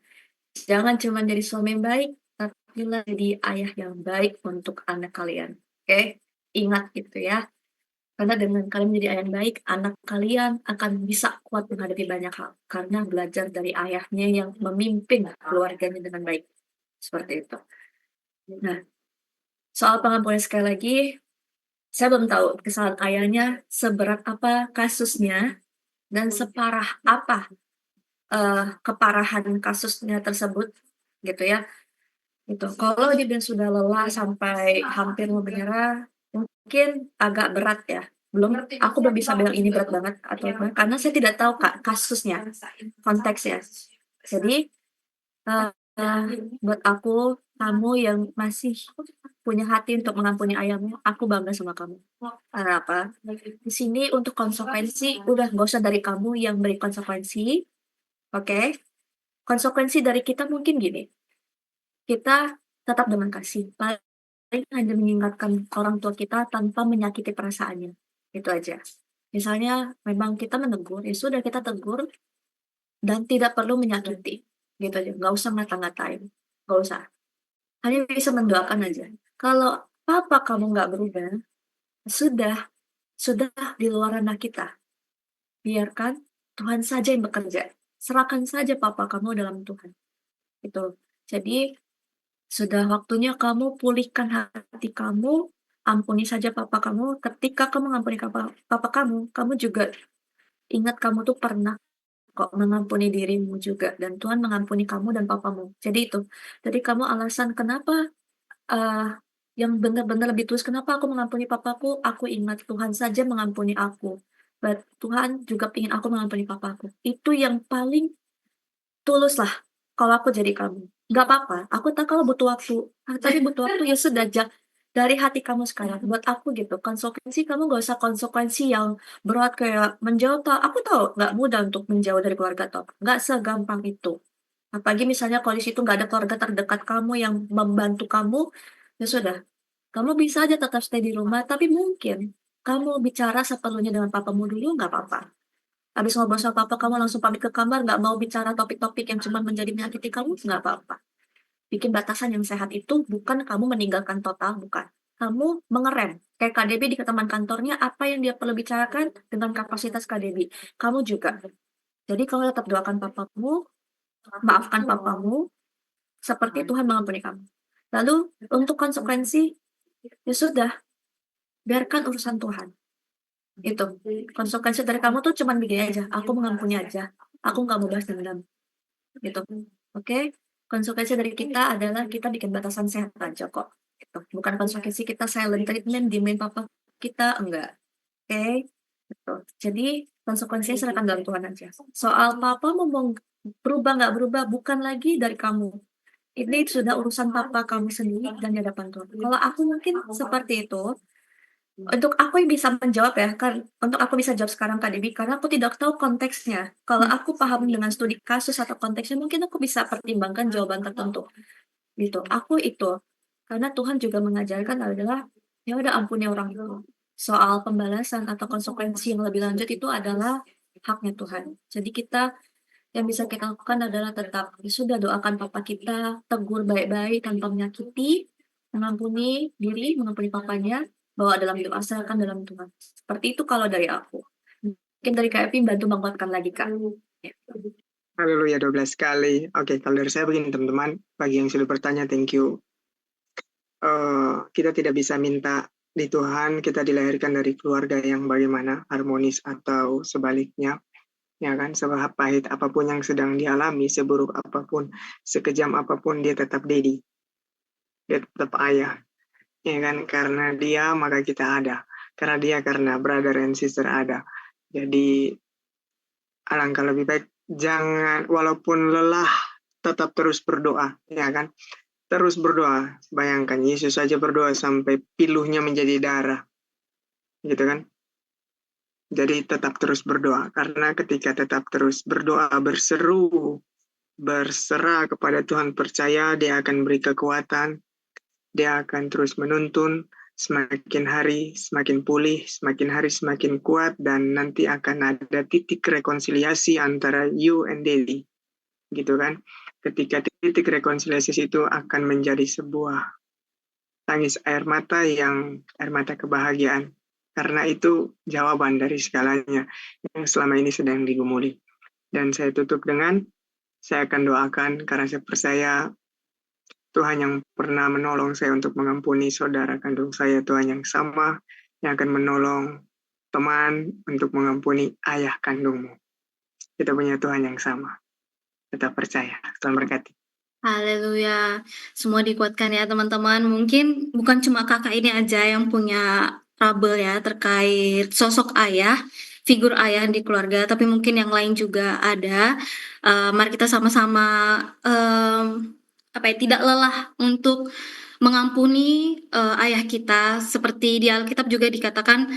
Jangan cuma jadi suami yang baik, tapi jadi ayah yang baik untuk anak kalian. Oke? Ingat gitu ya. Karena dengan kalian menjadi ayah yang baik, anak kalian akan bisa kuat menghadapi banyak hal. Karena belajar dari ayahnya yang memimpin keluarganya dengan baik. Seperti itu. Nah, soal pengampunan sekali lagi, saya belum tahu kesalahan ayahnya seberat apa kasusnya dan separah apa keparahan kasusnya tersebut, gitu ya. Gitu. Kalau dia sudah lelah sampai hampir mau menyerah, mungkin agak berat ya. Aku belum bisa bilang ini berat banget atau apa, karena saya tidak tahu Kak kasusnya, konteksnya. Jadi buat aku, kamu yang masih punya hati untuk mengampuni ayahmu, aku bangga sama kamu. Karena apa? Di sini untuk konsekuensi, udah nggak usah dari kamu yang beri konsekuensi, oke? Konsekuensi dari kita mungkin gini, kita tetap dengan kasih, paling hanya mengingatkan orang tua kita tanpa menyakiti perasaannya, itu aja. Misalnya memang kita menegur, ya sudah kita tegur dan tidak perlu menyakiti, gitu aja. Nggak usah ngata-ngatain, nggak usah. Hanya bisa mendoakan aja. Kalau papa kamu nggak berubah, sudah di luar ranah kita. Biarkan Tuhan saja yang bekerja. Serahkan saja papa kamu dalam Tuhan. Itu. Jadi sudah waktunya kamu pulihkan hati kamu, ampuni saja papa kamu. Ketika kamu mengampuni papa kamu, kamu juga ingat kamu tuh pernah kok mengampuni dirimu juga. Dan Tuhan mengampuni kamu dan papamu. Jadi itu. Jadi kamu alasan kenapa yang benar-benar lebih tulus, kenapa aku mengampuni papaku, aku ingat Tuhan saja mengampuni aku. Tuhan juga ingin aku mengampuni papaku. Itu yang paling tulus lah kalau aku jadi kamu. Nggak apa-apa, aku tahu kalau butuh waktu. Tapi butuh waktu ya sudah, dari hati kamu sekarang. Buat aku gitu, konsekuensi kamu gak usah konsekuensi yang berat kayak menjauh. Aku tahu nggak mudah untuk menjauh dari keluarga toh. Nggak segampang itu. Apalagi misalnya kalau di situ nggak ada keluarga terdekat kamu yang membantu kamu, ya sudah. Kamu bisa aja tetap stay di rumah, tapi mungkin kamu bicara seperlunya dengan papamu dulu, nggak apa-apa. Habis ngobrol sama papa, kamu langsung pamit ke kamar, nggak mau bicara topik-topik yang cuma menjadi menyakiti kamu, nggak apa-apa. Bikin batasan yang sehat itu bukan kamu meninggalkan total, bukan. Kamu mengerem. Kayak KDB di teman kantornya, apa yang dia perlu bicarakan dengan kapasitas KDB. Kamu juga. Jadi kamu tetap doakan papamu, maafkan papamu, seperti Tuhan mengampuni kamu. Lalu, untuk konsekuensi, ya sudah, biarkan urusan Tuhan. Itu. Konsekuensi dari kamu tuh cuman begini aja, aku mengampuni aja. Aku nggak mau balas dendam. Gitu. Oke? Konsekuensi dari kita adalah kita bikin batasan sehat aja kok. gitu. Bukan konsekuensi kita silent treatment, diemin papa kita, enggak. Oke, gitu. Jadi konsekuensinya serahkan dalam Tuhan aja. Soal papa mau berubah nggak berubah bukan lagi dari kamu. Ini sudah urusan papa kamu sendiri dan di hadapan Tuhan. Kalau aku mungkin seperti itu, untuk aku yang bisa menjawab ya, kan untuk aku bisa jawab sekarang Kak Debbie, karena aku tidak tahu konteksnya. Kalau aku paham dengan studi kasus atau konteksnya, mungkin aku bisa pertimbangkan jawaban tertentu. Gitu. Aku itu. Karena Tuhan juga mengajarkan adalah, ya udah ampuni orang itu. Soal pembalasan atau konsekuensi yang lebih lanjut itu adalah haknya Tuhan. Jadi kita yang bisa kita lakukan adalah tetap ya sudah doakan papa kita, tegur baik-baik tanpa menyakiti, mengampuni diri, mengampuni papanya, bawa dalam doa, serahkan dalam Tuhan. Seperti itu kalau dari aku. Mungkin dari Kak Epi bantu menguatkan lagi Kak. Ya. Haleluya 12 kali. Oke, kalau dari saya begini teman-teman, bagi yang sudah bertanya, thank you. Kita tidak bisa minta di Tuhan kita dilahirkan dari keluarga yang bagaimana, harmonis atau sebaliknya. Ya kan, sepahit apapun yang sedang dialami, seburuk apapun, sekejam apapun, dia tetap daddy. Dia tetap ayah. Ya kan, karena dia maka kita ada. Karena dia, karena brother and sister ada. Jadi alangkah lebih baik jangan, walaupun lelah, tetap terus berdoa, ya kan? Terus berdoa. Bayangkan Yesus saja berdoa sampai piluhnya menjadi darah. Gitu kan? Jadi tetap terus berdoa, karena ketika tetap terus berdoa, berseru, berserah kepada Tuhan, percaya dia akan beri kekuatan, dia akan terus menuntun, semakin hari semakin pulih, semakin hari semakin kuat, dan nanti akan ada titik rekonsiliasi antara you and Daddy. Gitu kan? Ketika titik rekonsiliasi itu akan menjadi sebuah tangis air mata kebahagiaan. Karena itu jawaban dari segalanya yang selama ini sedang digumuli. Dan saya tutup dengan, saya akan doakan karena saya percaya Tuhan yang pernah menolong saya untuk mengampuni saudara kandung saya, Tuhan yang sama yang akan menolong teman untuk mengampuni ayah kandungmu. Kita punya Tuhan yang sama. Tetap percaya. Tuhan berkati. Haleluya. Semua dikuatkan ya teman-teman. Mungkin bukan cuma kakak ini aja yang punya trouble ya terkait sosok ayah, figur ayah di keluarga, tapi mungkin yang lain juga ada. Mari kita sama-sama tidak lelah untuk mengampuni ayah kita. Seperti di Alkitab juga dikatakan,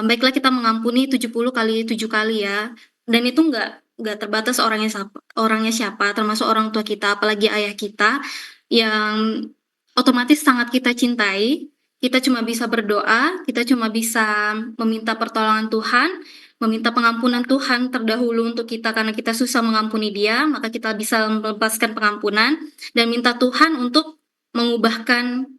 baiklah kita mengampuni 70 kali 7 kali ya. Dan itu nggak terbatas orangnya siapa, termasuk orang tua kita, apalagi ayah kita yang otomatis sangat kita cintai. Kita cuma bisa berdoa, kita cuma bisa meminta pertolongan Tuhan, meminta pengampunan Tuhan terdahulu untuk kita karena kita susah mengampuni dia, maka kita bisa melepaskan pengampunan dan minta Tuhan untuk mengubahkan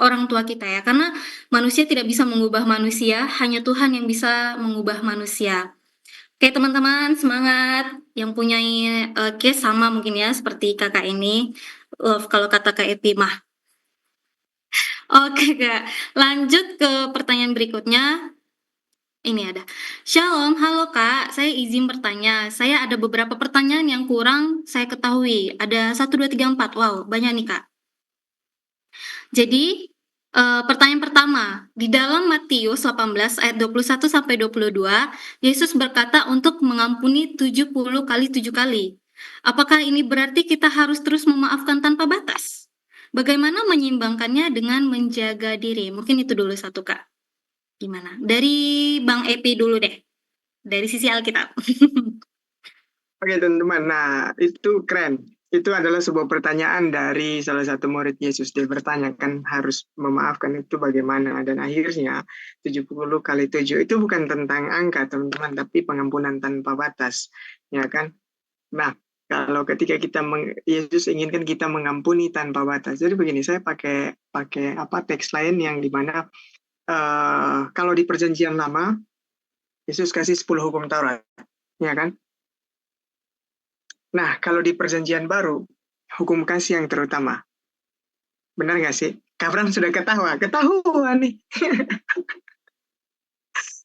orang tua kita ya, karena manusia tidak bisa mengubah manusia, hanya Tuhan yang bisa mengubah manusia. Oke teman-teman, semangat. Yang punya case sama mungkin ya seperti kakak ini. Love kalau kata Kak Epi mah. Oke Kak, lanjut ke pertanyaan berikutnya. Ini ada. Shalom, halo Kak. Saya izin bertanya. Saya ada beberapa pertanyaan yang kurang saya ketahui. Ada 1, 2, 3, 4. Wow, banyak nih Kak. Jadi pertanyaan pertama, di dalam Matius 18 ayat 21 sampai 22, Yesus berkata untuk mengampuni 70 kali 7 kali. Apakah ini berarti kita harus terus memaafkan tanpa batas? Bagaimana menyeimbangkannya dengan menjaga diri? Mungkin itu dulu satu Kak. Gimana? Dari Bang Epi dulu deh. Dari sisi Alkitab. Oke teman-teman, nah itu keren. Itu adalah sebuah pertanyaan dari salah satu murid Yesus. Dia bertanya kan harus memaafkan itu bagaimana. Dan akhirnya 70 kali 7 itu bukan tentang angka teman-teman, tapi pengampunan tanpa batas. Ya kan? Nah, kalau ketika Yesus inginkan kita mengampuni tanpa batas. Jadi begini, saya pakai teks lain yang dimana kalau di perjanjian lama, Yesus kasih 10 hukum Taurat. Ya kan? Nah, kalau di perjanjian baru, hukum kasih yang terutama. Benar nggak sih? Kafran sudah ketahuan nih.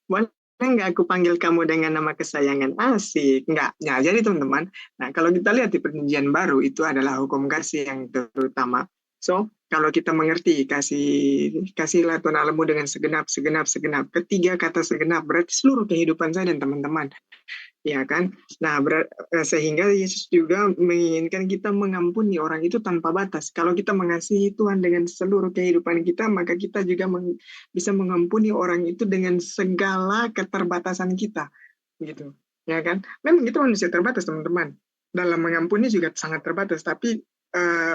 Boleh nggak aku panggil kamu dengan nama kesayangan? Asik. Nggak. Nah, jadi teman-teman, nah kalau kita lihat di perjanjian baru, itu adalah hukum kasih yang terutama. So, kalau kita mengerti, kasihlah Tuhan Allahmu dengan segenap. Ketiga kata segenap berarti seluruh kehidupan saya dan teman-teman. Ya kan? Nah, sehingga Yesus juga menginginkan kita mengampuni orang itu tanpa batas. Kalau kita mengasihi Tuhan dengan seluruh kehidupan kita, maka kita juga bisa mengampuni orang itu dengan segala keterbatasan kita. Gitu. Ya kan? Memang kita manusia terbatas, teman-teman. Dalam mengampuni juga sangat terbatas, tapi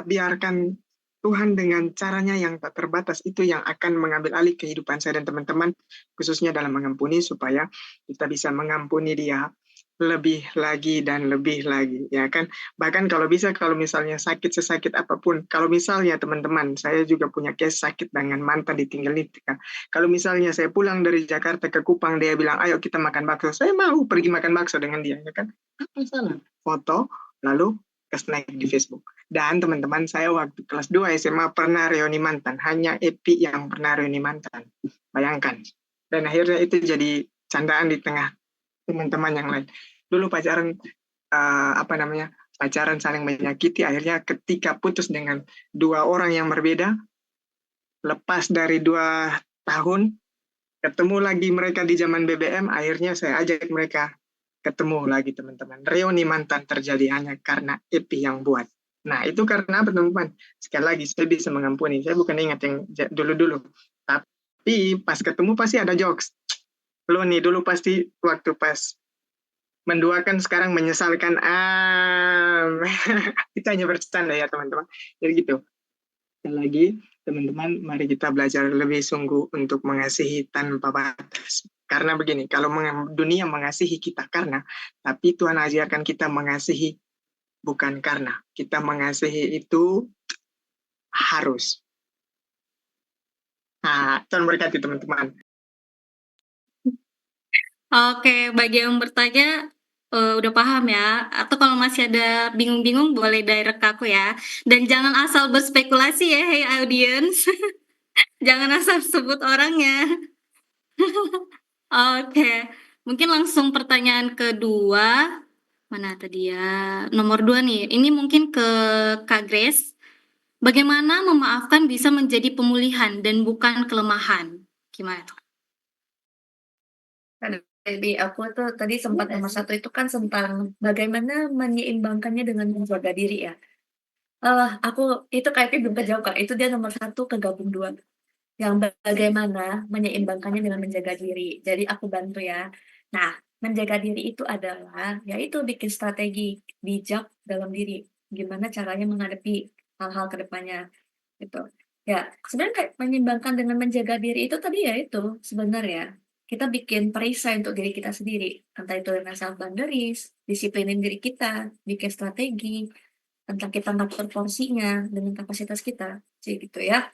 biarkan Tuhan dengan caranya yang tak terbatas itu yang akan mengambil alih kehidupan saya dan teman-teman, khususnya dalam mengampuni, supaya kita bisa mengampuni dia lebih lagi dan lebih lagi, ya kan? Bahkan kalau bisa, kalau misalnya sakit sesakit apapun, kalau misalnya teman-teman, saya juga punya case sakit dengan mantan ditinggal nikah. Kalau misalnya saya pulang dari Jakarta ke Kupang, dia bilang, ayo kita makan bakso, saya mau pergi makan bakso dengan dia, ya kan? Apa salah? Foto, lalu snack di Facebook. Dan teman-teman, saya waktu kelas 2 SMA pernah reuni mantan, hanya Epi yang pernah reuni mantan. Bayangkan. Dan akhirnya itu jadi candaan di tengah teman-teman yang lain. Dulu pacaran pacaran saling menyakiti, akhirnya ketika putus dengan dua orang yang berbeda, lepas dari 2 tahun, ketemu lagi mereka di zaman BBM, akhirnya saya ajak mereka ketemu lagi, teman-teman. Reuni mantan terjadi hanya karena Epi yang buat. Nah, itu karena apa, teman-teman? Sekali lagi, saya bisa mengampuni. Saya bukan ingat yang dulu-dulu. Tapi pas ketemu pasti ada jokes. Lo nih dulu pasti waktu pas menduakan sekarang menyesalkan. Kita hanya bercanda ya, teman-teman. Jadi gitu. Sekali lagi, teman-teman, mari kita belajar lebih sungguh untuk mengasihi tanpa batas. Karena begini, kalau dunia mengasihi kita karena, tapi Tuhan ajarkan kita mengasihi bukan karena. Kita mengasihi itu harus. Nah, Tuhan berkati teman-teman. Oke, bagi yang bertanya udah paham ya? Atau kalau masih ada bingung-bingung boleh direct ke aku ya. Dan jangan asal berspekulasi ya, hey audience. Jangan asal sebut orangnya. Oke, mungkin langsung pertanyaan kedua. Mana tadi ya? Nomor 2 nih. Ini mungkin ke Kak Grace. Bagaimana memaafkan bisa menjadi pemulihan dan bukan kelemahan? Gimana tuh? Jadi aku tuh tadi sempat nomor 1 itu kan tentang bagaimana menyeimbangkannya dengan menjaga diri ya. Aku itu kayaknya belum kejawab Kak, itu dia nomor 1 kegabung 2. Yang bagaimana menyeimbangkannya dengan menjaga diri. Jadi aku bantu ya. Nah, menjaga diri itu adalah yaitu bikin strategi bijak dalam diri. Gimana caranya menghadapi hal-hal ke depannya gitu. Ya, sebenarnya kayak menyeimbangkan dengan menjaga diri itu tadi ya itu sebenarnya kita bikin perisai untuk diri kita sendiri. Entah itu dengan self boundaries, disiplinin diri kita, bikin strategi, tentang kita ngatur porsinya dengan kapasitas kita, sih gitu ya.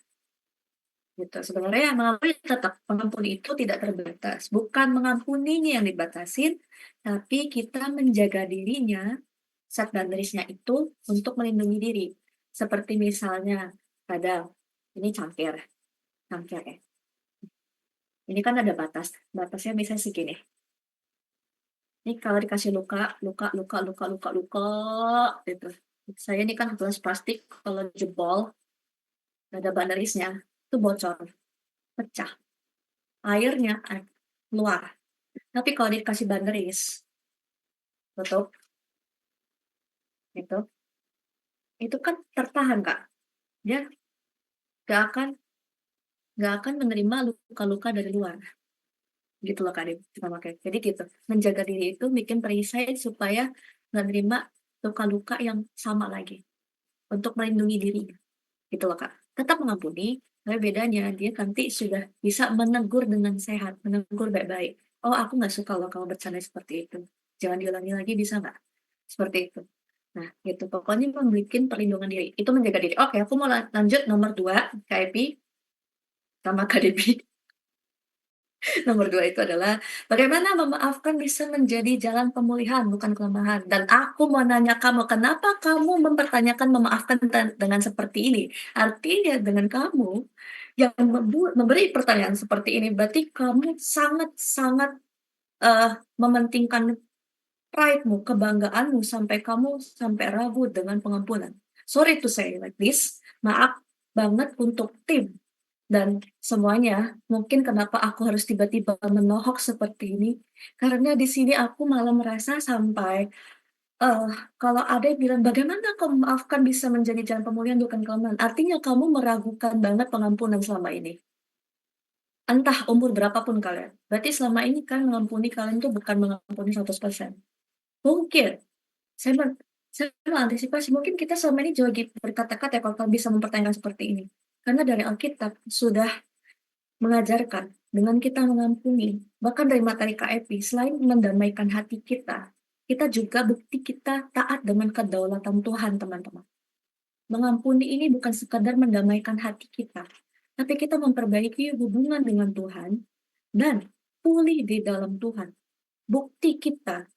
Gitu. Sebenarnya mengampuni tetap mengampuni itu tidak terbatas, bukan mengampuninya yang dibatasin, tapi kita menjaga dirinya, set boundaries-nya itu untuk melindungi diri. Seperti misalnya kadang ini cangkir ya. Ini kan ada batasnya bisa segini. Ini kalau dikasih luka gitu. Saya ini kan gelas plastik kalau jebol, ada boundariesnya, itu bocor, pecah. Airnya keluar. Tapi kalau dikasih boundaries, tutup, itu kan tertahan Kak. Dia nggak akan menerima luka-luka dari luar. Gitu loh Kak, jadi gitu. Menjaga diri itu bikin perisai supaya nggak nerima luka-luka yang sama lagi. Untuk melindungi diri. Gitu loh Kak. Tetap mengampuni, tapi bedanya dia nanti sudah bisa menegur dengan sehat, menegur baik-baik. Oh, aku nggak suka loh kamu bercanda seperti itu. Jangan diulangi lagi, bisa nggak? Seperti itu. Nah, gitu. Pokoknya membuat perlindungan diri. Itu menjaga diri. Oke, aku mau lanjut nomor 2, KIP sama KDP. Nomor 2 itu adalah bagaimana memaafkan bisa menjadi jalan pemulihan, bukan kelemahan. Dan aku mau nanya kamu, kenapa kamu mempertanyakan memaafkan dengan seperti ini? Artinya dengan kamu yang memberi pertanyaan seperti ini, berarti kamu sangat-sangat mementingkan pride-mu, kebanggaanmu, sampai kamu ragu dengan pengampunan. Sorry to say like this, maaf, banget untuk tim dan semuanya. Mungkin kenapa aku harus tiba-tiba menohok seperti ini, karena di sini aku malah merasa sampai, kalau ada yang bilang, "Bagaimana kau memaafkan bisa menjadi jalan pemulihan bukan kelemahan?" Artinya kamu meragukan banget pengampunan selama ini. Entah umur berapapun kalian. Berarti selama ini kan mengampuni kalian itu bukan mengampuni 100%. Mungkin, saya men saya mengantisipasi mungkin kita selama ini juga berkata-kata ya kalau kalian bisa mempertanyakan seperti ini. Karena dari Alkitab sudah mengajarkan dengan kita mengampuni, bahkan dari materi KFI, selain mendamaikan hati kita juga bukti kita taat dengan kedaulatan Tuhan, teman-teman. Mengampuni ini bukan sekadar mendamaikan hati kita, tapi kita memperbaiki hubungan dengan Tuhan dan pulih di dalam Tuhan. Bukti kita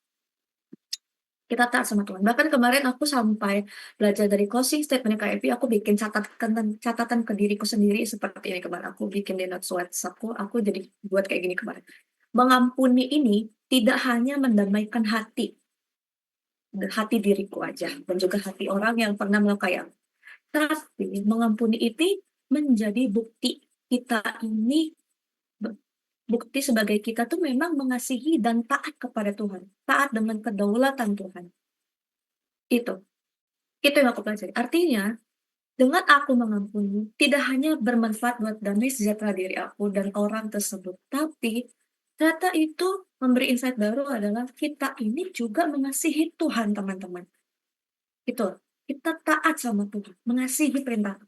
taat sama Tuhan. Bahkan kemarin aku sampai belajar dari closing statement KFI, aku bikin catatan ke diriku sendiri seperti ini kemarin. Aku bikin di notes WhatsAppku, aku jadi buat kayak gini kemarin. Mengampuni ini tidak hanya mendamaikan hati diriku aja, dan juga hati orang yang pernah melukai aku. Tapi mengampuni itu menjadi bukti kita ini, bukti sebagai kita tuh memang mengasihi dan taat kepada Tuhan, taat dengan kedaulatan Tuhan. Itu yang aku pelajari. Artinya, dengan aku mengampuni, tidak hanya bermanfaat buat damai sejahtera diri aku dan orang tersebut, tapi ternyata itu memberi insight baru adalah kita ini juga mengasihi Tuhan, teman-teman. Itu, kita taat sama Tuhan, mengasihi perintah.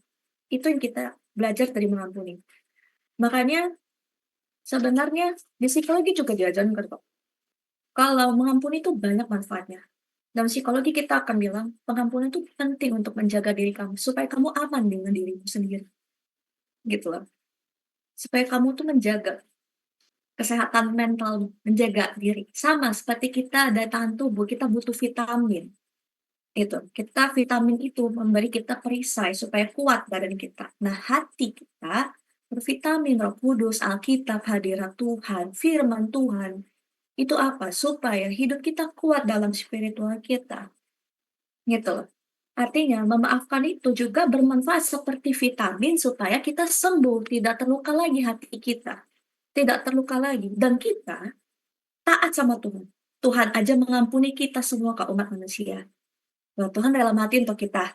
Itu yang kita belajar dari mengampuni. Makanya, sebenarnya di psikologi juga diajarkan kok. Kalau mengampuni itu banyak manfaatnya. Dalam psikologi kita akan bilang, pengampunan itu penting untuk menjaga diri kamu, supaya kamu aman dengan dirimu sendiri. Gitu loh. Supaya kamu tuh menjaga kesehatan mental, menjaga diri. Sama seperti kita daya tahan tubuh, kita butuh vitamin. Vitamin itu memberi kita perisai supaya kuat badan kita. Nah, hati kita bervitamin Roh Kudus, Alkitab, hadirat Tuhan, firman Tuhan. Itu apa? Supaya hidup kita kuat dalam spiritual kita. Gitu loh. Artinya, memaafkan itu juga bermanfaat seperti vitamin supaya kita sembuh, tidak terluka lagi hati kita. Tidak terluka lagi. Dan kita taat sama Tuhan. Tuhan aja mengampuni kita semua ke umat manusia. Nah, Tuhan rela mati untuk kita.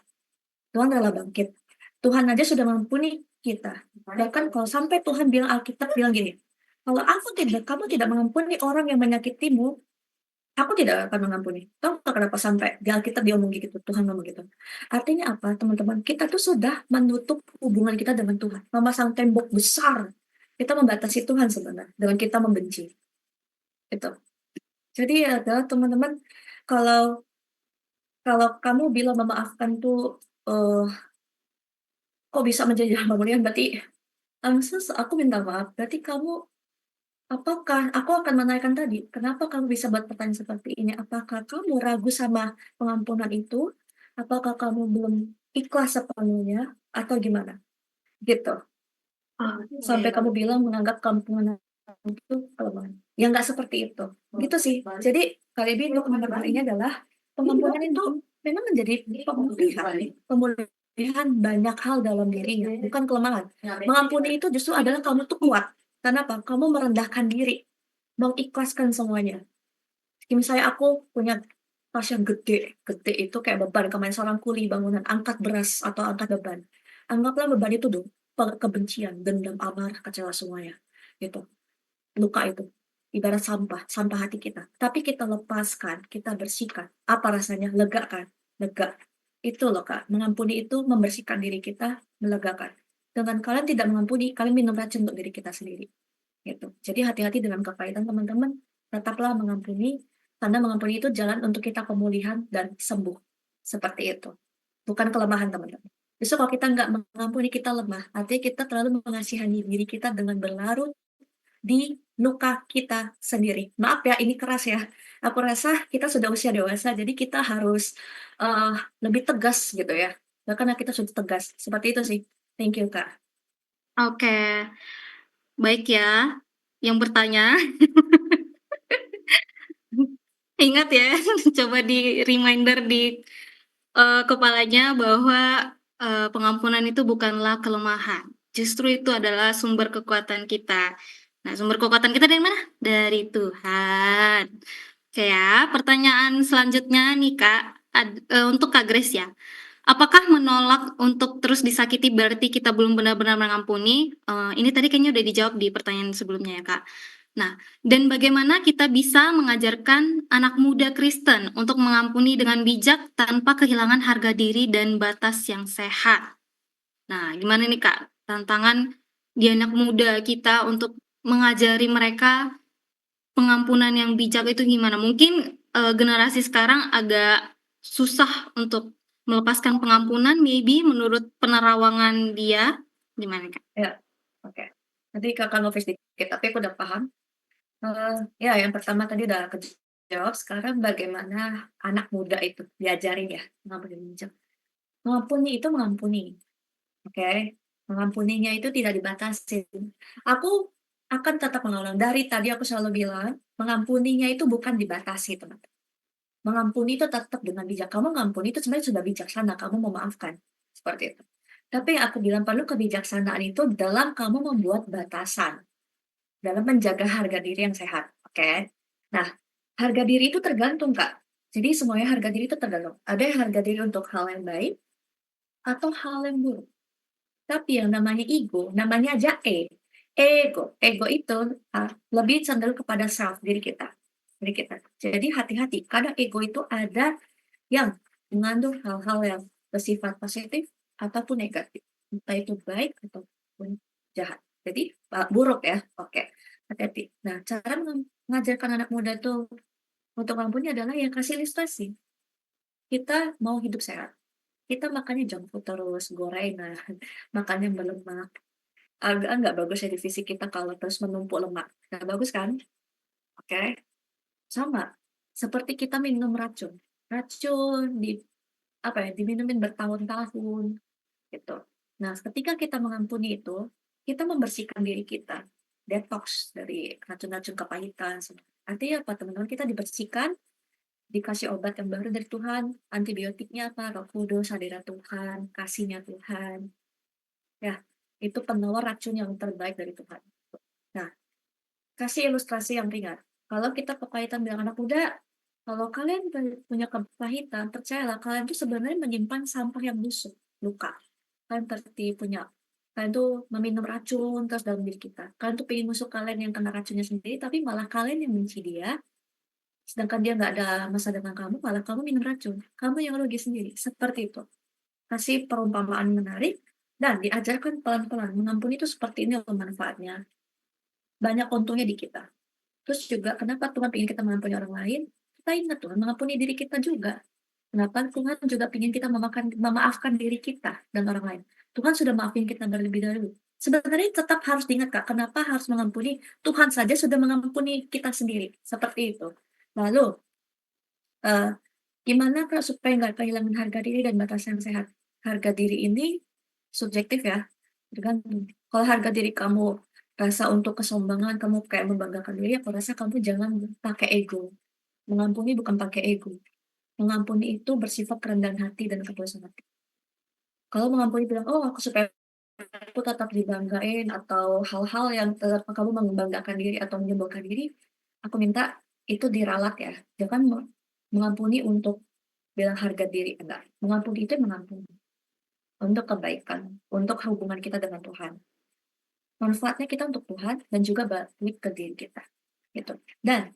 Tuhan rela bangkit. Tuhan aja sudah mengampuni kita. Bahkan kalau sampai Tuhan bilang, Alkitab bilang gini, kalau kamu tidak mengampuni orang yang menyakitimu, aku tidak akan mengampuni. Tahu nggak kenapa sampai di Alkitab dia ngomong gitu, Tuhan ngomong gitu. Artinya apa, teman-teman? Kita tuh sudah menutup hubungan kita dengan Tuhan. Memasang tembok besar. Kita membatasi Tuhan sebenarnya dengan kita membenci. Itu. Jadi adalah teman-teman, kalau kamu bilang memaafkan tuh kok bisa menjadi jalan pemulihan, berarti aku minta maaf. Berarti apakah aku akan menanyakan tadi, kenapa kamu bisa buat pertanyaan seperti ini? Apakah kamu ragu sama pengampunan itu? Apakah kamu belum ikhlas sepenuhnya? Atau gimana? Gitu. Sampai kamu bilang menganggap pengampunan itu kelemahan. Ya nggak seperti itu. Gitu sih. Jadi, kali ini untuk nomor ini adalah pengampunan itu memang menjadi pemulihan banyak hal dalam dirinya, bukan kelemahan. Mengampuni itu justru adalah kamu tuh kuat. Kenapa? Kamu merendahkan diri, mengikhlaskan semuanya. Misalnya aku punya pasien gede itu kayak beban, kemarin seorang kuli bangunan, angkat beras atau angkat beban. Anggaplah beban itu dong, kebencian, dendam, amarah, kecewa semuanya. Gitu. Luka itu. Ibarat sampah hati kita. Tapi kita lepaskan, kita bersihkan. Apa rasanya? Lega kan? Lega. Itu loh Kak, mengampuni itu membersihkan diri kita, melegakan. Dengan kalian tidak mengampuni, kalian minum racun untuk diri kita sendiri. Gitu. Jadi hati-hati dengan kepahitan teman-teman, tetaplah mengampuni, karena mengampuni itu jalan untuk kita pemulihan dan sembuh. Seperti itu. Bukan kelemahan teman-teman. Justru kalau kita nggak mengampuni, kita lemah. Artinya kita terlalu mengasihani diri kita dengan berlarut di luka kita sendiri. Maaf ya, ini keras ya. Aku rasa kita sudah usia dewasa, jadi kita harus lebih tegas gitu ya. Karena kita sudah tegas. Seperti itu sih. Thank you, Kak. Oke. Baik ya, yang bertanya. Ingat ya, coba di reminder di kepalanya bahwa pengampunan itu bukanlah kelemahan, justru itu adalah sumber kekuatan kita. Nah, sumber kekuatan kita dari mana? Dari Tuhan. Oke ya, pertanyaan selanjutnya nih Kak, untuk Kak Grace ya. Apakah menolak untuk terus disakiti berarti kita belum benar-benar mengampuni? Ini tadi kayaknya udah dijawab di pertanyaan sebelumnya ya Kak. Nah, dan bagaimana kita bisa mengajarkan anak muda Kristen untuk mengampuni dengan bijak tanpa kehilangan harga diri dan batas yang sehat? Nah, gimana nih Kak, tantangan di anak muda kita untuk mengajari mereka pengampunan yang bijak itu gimana? Mungkin generasi sekarang agak susah untuk melepaskan pengampunan, maybe menurut penerawangan dia, gimana Kak? Ya, oke. Nanti Kakak nge-freeze dikit, tapi aku udah paham. Ya yang pertama tadi udah kejawab, sekarang bagaimana anak muda itu diajarin ya, mengampuni bijak. Mengampuni itu mengampuni, oke? Mengampuninya itu tidak dibatasi. Aku akan tetap mengulang, dari tadi aku selalu bilang, mengampuninya itu bukan dibatasi, teman-teman. Mengampuni itu tetap dengan bijak. Kamu mengampuni itu sebenarnya sudah bijaksana, kamu memaafkan, seperti itu. Tapi aku bilang perlu kebijaksanaan itu dalam kamu membuat batasan, dalam menjaga harga diri yang sehat, oke? Nah, harga diri itu tergantung, Kak. Jadi semuanya harga diri itu tergantung. Ada yang harga diri untuk hal yang baik atau hal yang buruk. Tapi yang namanya ego, namanya aja ego. Ego itu lebih cenderung kepada self, diri kita. Diri kita. Jadi hati-hati, kadang ego itu ada yang mengandung hal-hal yang bersifat positif ataupun negatif. Entah itu baik ataupun jahat. Jadi buruk ya, oke. Hati-hati. Nah, cara mengajarkan anak muda itu untuk ampuni adalah yang kasih ilustrasi. Kita mau hidup sehat. Kita makannya junk food terus, gorengan, makan yang berlemak. Agak nggak bagus ya di fisik kita kalau terus menumpuk lemak. Nggak bagus kan? Oke. Sama. Seperti kita minum racun. Racun diminumin bertahun-tahun gitu. Nah, ketika kita mengampuni itu, kita membersihkan diri kita, detox dari racun-racun kepahitan. Artinya apa, teman-teman? Kita dibersihkan, dikasih obat yang baru dari Tuhan, antibiotiknya apa? Roh Kudus, hadirat Tuhan, kasihnya Tuhan. Ya, itu penawar racun yang terbaik dari Tuhan. Nah, kasih ilustrasi yang ringan. Kalau kita kepahitan bilang anak muda, kalau kalian punya kepahitan, percayalah kalian tuh sebenarnya menyimpan sampah yang busuk, luka. Kalian kalian tuh meminum racun terus dalam diri kita. Kalian tuh pengen musuh kalian yang kena racunnya sendiri, tapi malah kalian yang benci dia, sedangkan dia nggak ada masalah dengan kamu, malah kamu minum racun. Kamu yang rugi sendiri. Seperti itu. Kasih perumpamaan menarik, dan diajarkan pelan-pelan. Mengampuni itu seperti ini loh manfaatnya. Banyak untungnya di kita. Terus juga kenapa Tuhan ingin kita mengampuni orang lain? Kita ingat Tuhan mengampuni diri kita juga. Kenapa Tuhan juga ingin kita memaafkan diri kita dan orang lain. Tuhan sudah maafin kita berlebih dahulu. Sebenarnya tetap harus diingat Kak, kenapa harus mengampuni? Tuhan saja sudah mengampuni kita sendiri. Seperti itu. Lalu, gimana Kak supaya nggak kehilangan harga diri dan batas yang sehat? Harga diri ini subjektif ya. Tergantung. Kalau harga diri kamu rasa untuk kesombongan, kamu kayak membanggakan diri, aku rasa kamu jangan pakai ego. Mengampuni bukan pakai ego. Mengampuni itu bersifat kerendahan hati dan ketulusan hati. Kalau mengampuni bilang, oh aku supaya aku tetap dibanggain atau hal-hal yang tetap kamu membanggakan diri atau menyombongkan diri, aku minta itu diralat ya. Jangan mengampuni untuk bilang harga diri, enggak. Mengampuni itu mengampuni untuk kebaikan, untuk hubungan kita dengan Tuhan. Manfaatnya kita untuk Tuhan dan juga balik ke diri kita. Gitu. Dan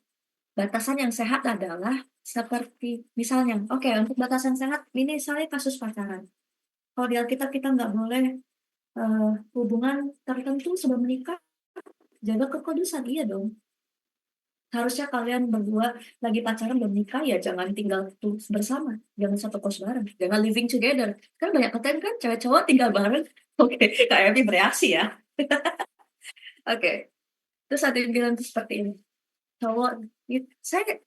batasan yang sehat adalah seperti misalnya, oke, untuk batasan sehat, ini misalnya kasus pacaran. Kalau di Alkitab kita nggak boleh hubungan tertentu sebelum menikah, jaga kekudusan, iya dong. Harusnya kalian berdua lagi pacaran belum nikah ya jangan tinggal terus bersama, jangan satu kos bareng, jangan living together. Kan banyak konten kan cewek cowok tinggal bareng. Oke, Kak Evi bereaksi ya. Oke. Terus ada yang bilang tuh seperti ini. Cowok, saya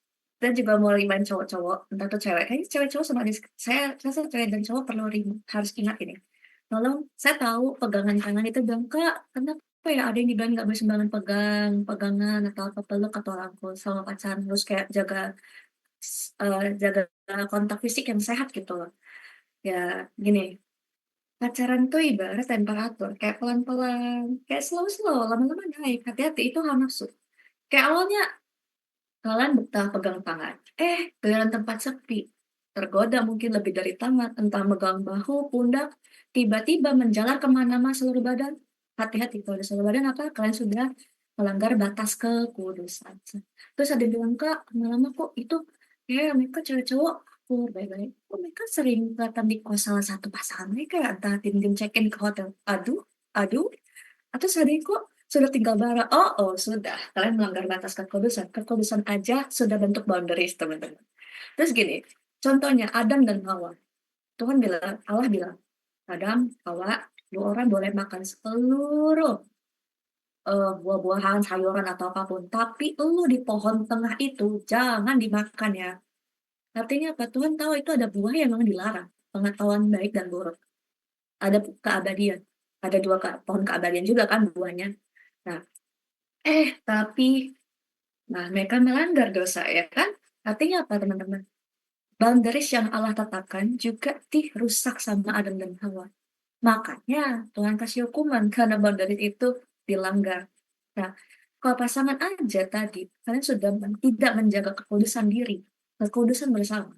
dan juga mau remind cowok-cowok, entah tuh cewek, kayaknya cewek cowok sama saya rasa cewek dan cowok perlu harus ingat ini. Tolong, saya tahu pegangan tangan itu bilang, Kak, kenapa ya ada yang dibilang nggak boleh sembarangan pegangan atau apa peluk atau rangkul sama pacaran, terus kayak jaga jaga kontak fisik yang sehat gitu loh. Ya, gini, pacaran tuh ibarat temperatur, kayak pelan-pelan, kayak slow-slow, lama-lama naik, hati-hati itu hawa nafsu. Kayak awalnya kalian betah pegang tangan, giliran tempat sepi, tergoda mungkin lebih dari tangan, entah megang bahu, pundak, tiba-tiba menjalar kemana-mana seluruh badan. Hati-hati kalau di seluruh badan apa kalian sudah melanggar batas kekudusan. Terus ada yang bilang, Kak, lama-lama kok itu mereka cewek cowok akur baik-baik. Kok mereka sering kelihatan di kos salah satu pasangan mereka ya, entah tim-tim check-in ke hotel. Aduh, aduh, atau sadari kok sudah tinggal bareng. Oh, sudah. Kalian melanggar batas kekudusan. Kekudusan aja sudah bentuk boundaries, teman-teman. Terus gini, contohnya Adam dan Hawa. Allah bilang, Adam, Hawa, dua orang boleh makan seluruh buah-buahan, sayuran atau apapun. Tapi lu di pohon tengah itu jangan dimakan ya. Artinya apa? Tuhan tahu itu ada buah yang memang dilarang. Pengetahuan baik dan buruk. Ada keabadian. Ada pohon keabadian juga kan buahnya. Nah, tapi mereka melanggar dosa ya kan? Artinya apa teman-teman? Boundaries yang Allah tetapkan juga dirusak sama Adam dan Hawa. Makanya Tuhan kasih hukuman karena boundaries itu dilanggar. Nah, kalau pasangan aja tadi, kalian sudah tidak menjaga kekudusan diri, kekudusan bersama.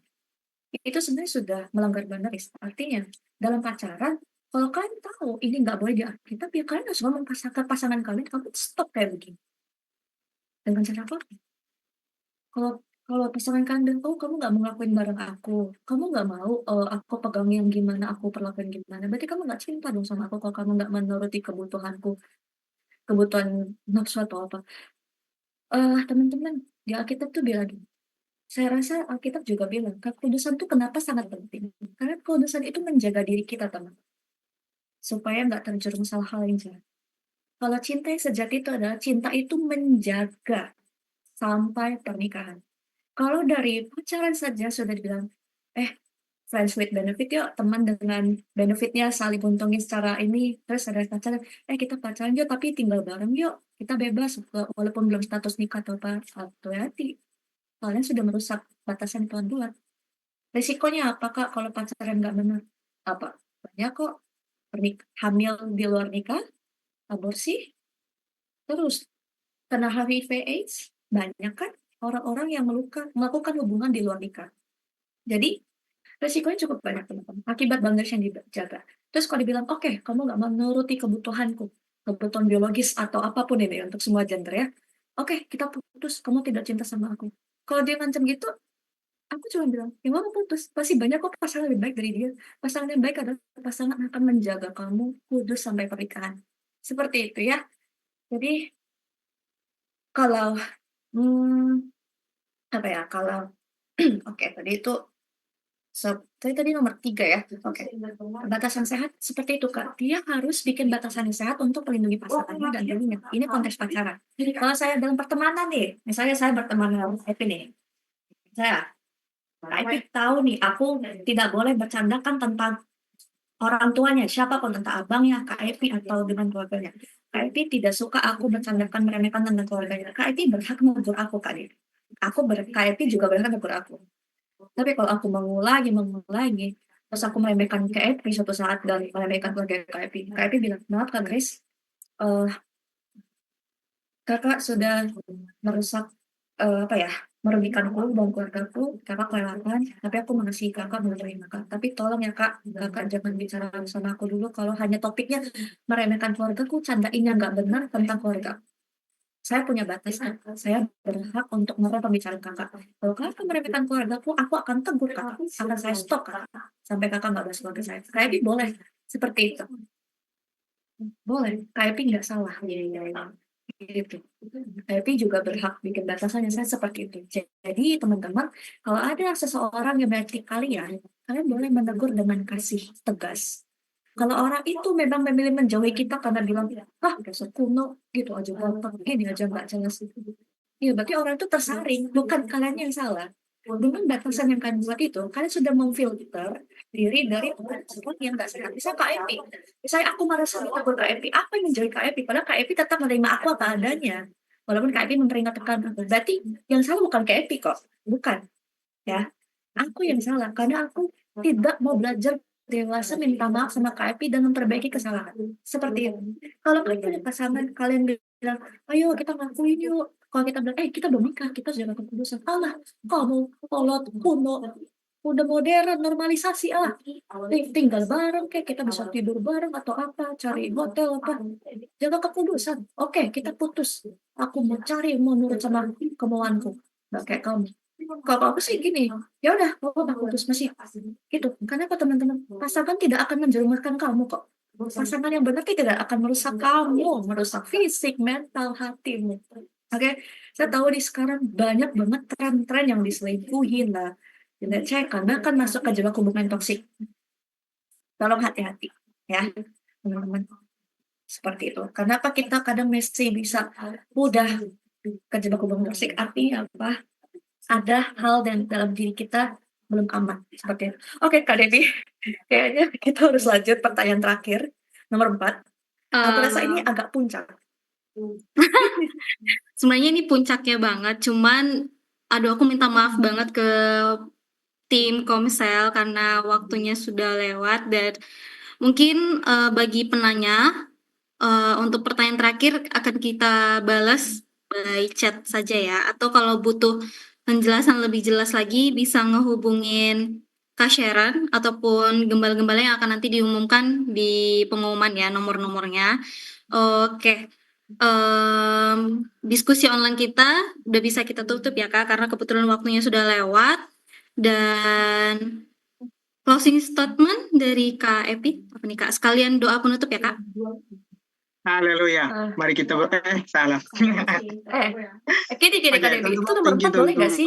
Itu sebenarnya sudah melanggar boundaries. Artinya, dalam pacaran, kalau kalian tahu ini nggak boleh di Alkitab, ya kalian harus ngomong ke pasangan kalian, kamu stop kayak begini. Dengan cara apa? Kalau pasangan kalian bilang, oh kamu nggak mau ngelakuin bareng aku, kamu nggak mau aku pegang yang gimana, aku perlakuin gimana, berarti kamu nggak cinta dong sama aku kalau kamu nggak menuruti kebutuhanku, kebutuhan nafsu atau apa. Teman-teman, di Alkitab tuh bilang gini, saya rasa Alkitab juga bilang, kekudusan tuh kenapa sangat penting. Karena kekudusan itu menjaga diri kita, teman. Supaya nggak terjerumus hal-hal yang jahat. Kalau cinta yang sejati itu adalah cinta itu menjaga sampai pernikahan. Kalau dari pacaran saja sudah dibilang, friends with benefit yuk, teman dengan benefitnya saling untungin secara ini, terus ada pacaran, kita pacaran yuk tapi tinggal bareng yuk, kita bebas walaupun belum status nikah atau apa, hati-hati. Kalian sudah merusak batasan Tuhan buat. Risikonya apa Kak kalau pacaran nggak benar? Apa? Banyak kok hamil di luar nikah, aborsi, terus kena HIV/AIDS, banyak kan orang-orang yang melakukan hubungan di luar nikah. Jadi resikonya cukup banyak teman-teman, akibat boundaries yang dijaga. Terus kalau dibilang, oke, kamu nggak menuruti kebutuhanku, kebutuhan biologis atau apapun ini untuk semua gender ya, oke, kita putus, kamu tidak cinta sama aku. Kalau dia ngancam gitu, aku cuma bilang, ya mau putus, pasti banyak kok pasangan lebih baik dari dia. Pasangan yang baik adalah pasangan akan menjaga kamu kudus sampai pernikahan. Seperti itu ya. Jadi, kalau, kalau, oke, tadi itu tadi nomor 3 ya. Oke. Batasan sehat seperti itu, Kak. Dia harus bikin batasan yang sehat untuk melindungi pasangannya dan dirinya. Ini konteks pacaran. Kalau saya dalam pertemanan nih, misalnya saya berteman dengan Epi nih. Epi tahu nih, aku tidak boleh bercandakan tentang orang tuanya, siapapun, tentang abangnya, Kak Epi atau dengan keluarganya. Kak Epi tidak suka aku bercandakan meremehkan tentang keluarganya. Kak Epi berhak menegur aku, Kak Epi juga berhak menegur aku. Tapi kalau aku mengulangi, terus aku meremehkan Kak Epi suatu saat dan meremehkan keluarga Kak Epi bilang, maaf Kak Grace, kakak sudah merusak, merugikanku dan keluargaku, kakak kelewatan, tapi aku mengasihi kakak, menerima kakak. Tapi tolong ya kakak jangan bicara sama aku dulu kalau hanya topiknya meremehkan keluargaku, candainnya nggak benar tentang keluarga. Saya punya batas, saya berhak untuk melarang pembicaraan kakak. Kalau kakak meremehkan keluargaku, aku akan tegur kakak, akan saya stop kakak, sampai kakak nggak bahas keluarga saya. Kak Epi boleh seperti itu, boleh. Kak Epi nggak salah, gitu. Kak Epi juga berhak bikin batasannya, saya seperti itu. Jadi teman-teman, kalau ada seseorang yang menyakiti kalian boleh menegur dengan kasih tegas. Kalau orang itu memang memilih menjauhi kita karena bilang, dasar kuno, gitu aja gampang, gini aja nggak jelas. Ya, berarti orang itu tersaring, bukan kalian yang salah. Dengan batasan yang kalian buat itu, kalian sudah memfilter diri dari orang yang nggak sehat. Misalnya Kak Epi, misalnya aku marah sama Kak Epi, apa yang menjauhi Kak Epi? Padahal Kak Epi tetap menerima aku apa adanya. Walaupun Kak Epi memperingatkan aku. Berarti yang salah bukan Kak Epi kok, bukan. Ya, aku yang salah, karena aku tidak mau belajar dewasa minta maaf sama KIP dan memperbaiki kesalahan. Seperti itu. Kalau kalian punya pasangan, kalian bilang, ayo kita ngakuin yuk. Kalau kita bilang, kita belum nikah, kita sudah melakukan keputusan. Allah, kamu kolot, kuno, udah modern, normalisasi tinggal bareng, kayak kita bisa tidur bareng atau apa, cari hotel apa, jaga keputusan. Oke, kita putus. Aku mau cari, mau nurut sama kemauanku, nggak kayak kamu. Kalau aku sih gini, ya udah, pokoknya putus masih gitu. Karena apa teman-teman? Pasangan tidak akan menjerumuskan kamu kok. Pasangan yang benar tidak akan merusak kamu, merusak fisik, mental, hatimu. Oke, saya tahu di sekarang banyak banget tren-tren yang diselingkuhin lah. Saya karena kan masuk ke jebak hubungan toksik. Tolong hati-hati ya, teman-teman. Seperti itu. Kenapa kita kadang masih bisa mudah kejebak hubungan toksik? Artinya apa? Ada hal dalam diri kita belum aman. Seperti itu. Oke, Kak Devi. Kayaknya kita harus lanjut pertanyaan terakhir. Nomor 4. Aku rasa ini agak puncak. Sebenarnya ini puncaknya banget, cuman aduh aku minta maaf banget ke tim Komsel karena waktunya sudah lewat dan mungkin bagi penanya untuk pertanyaan terakhir akan kita balas by chat saja ya, atau kalau butuh penjelasan lebih jelas lagi bisa ngehubungin Kak Sharon ataupun gembala-gembala yang akan nanti diumumkan di pengumuman ya nomor-nomornya. Oke. Diskusi online kita udah bisa kita tutup ya Kak karena kebetulan waktunya sudah lewat dan closing statement dari Kak Epi apa nih Kak, sekalian doa penutup ya Kak. Haleluya. Mari kita salah. Gini Kak Devi, itu nomor 4 boleh nggak sih?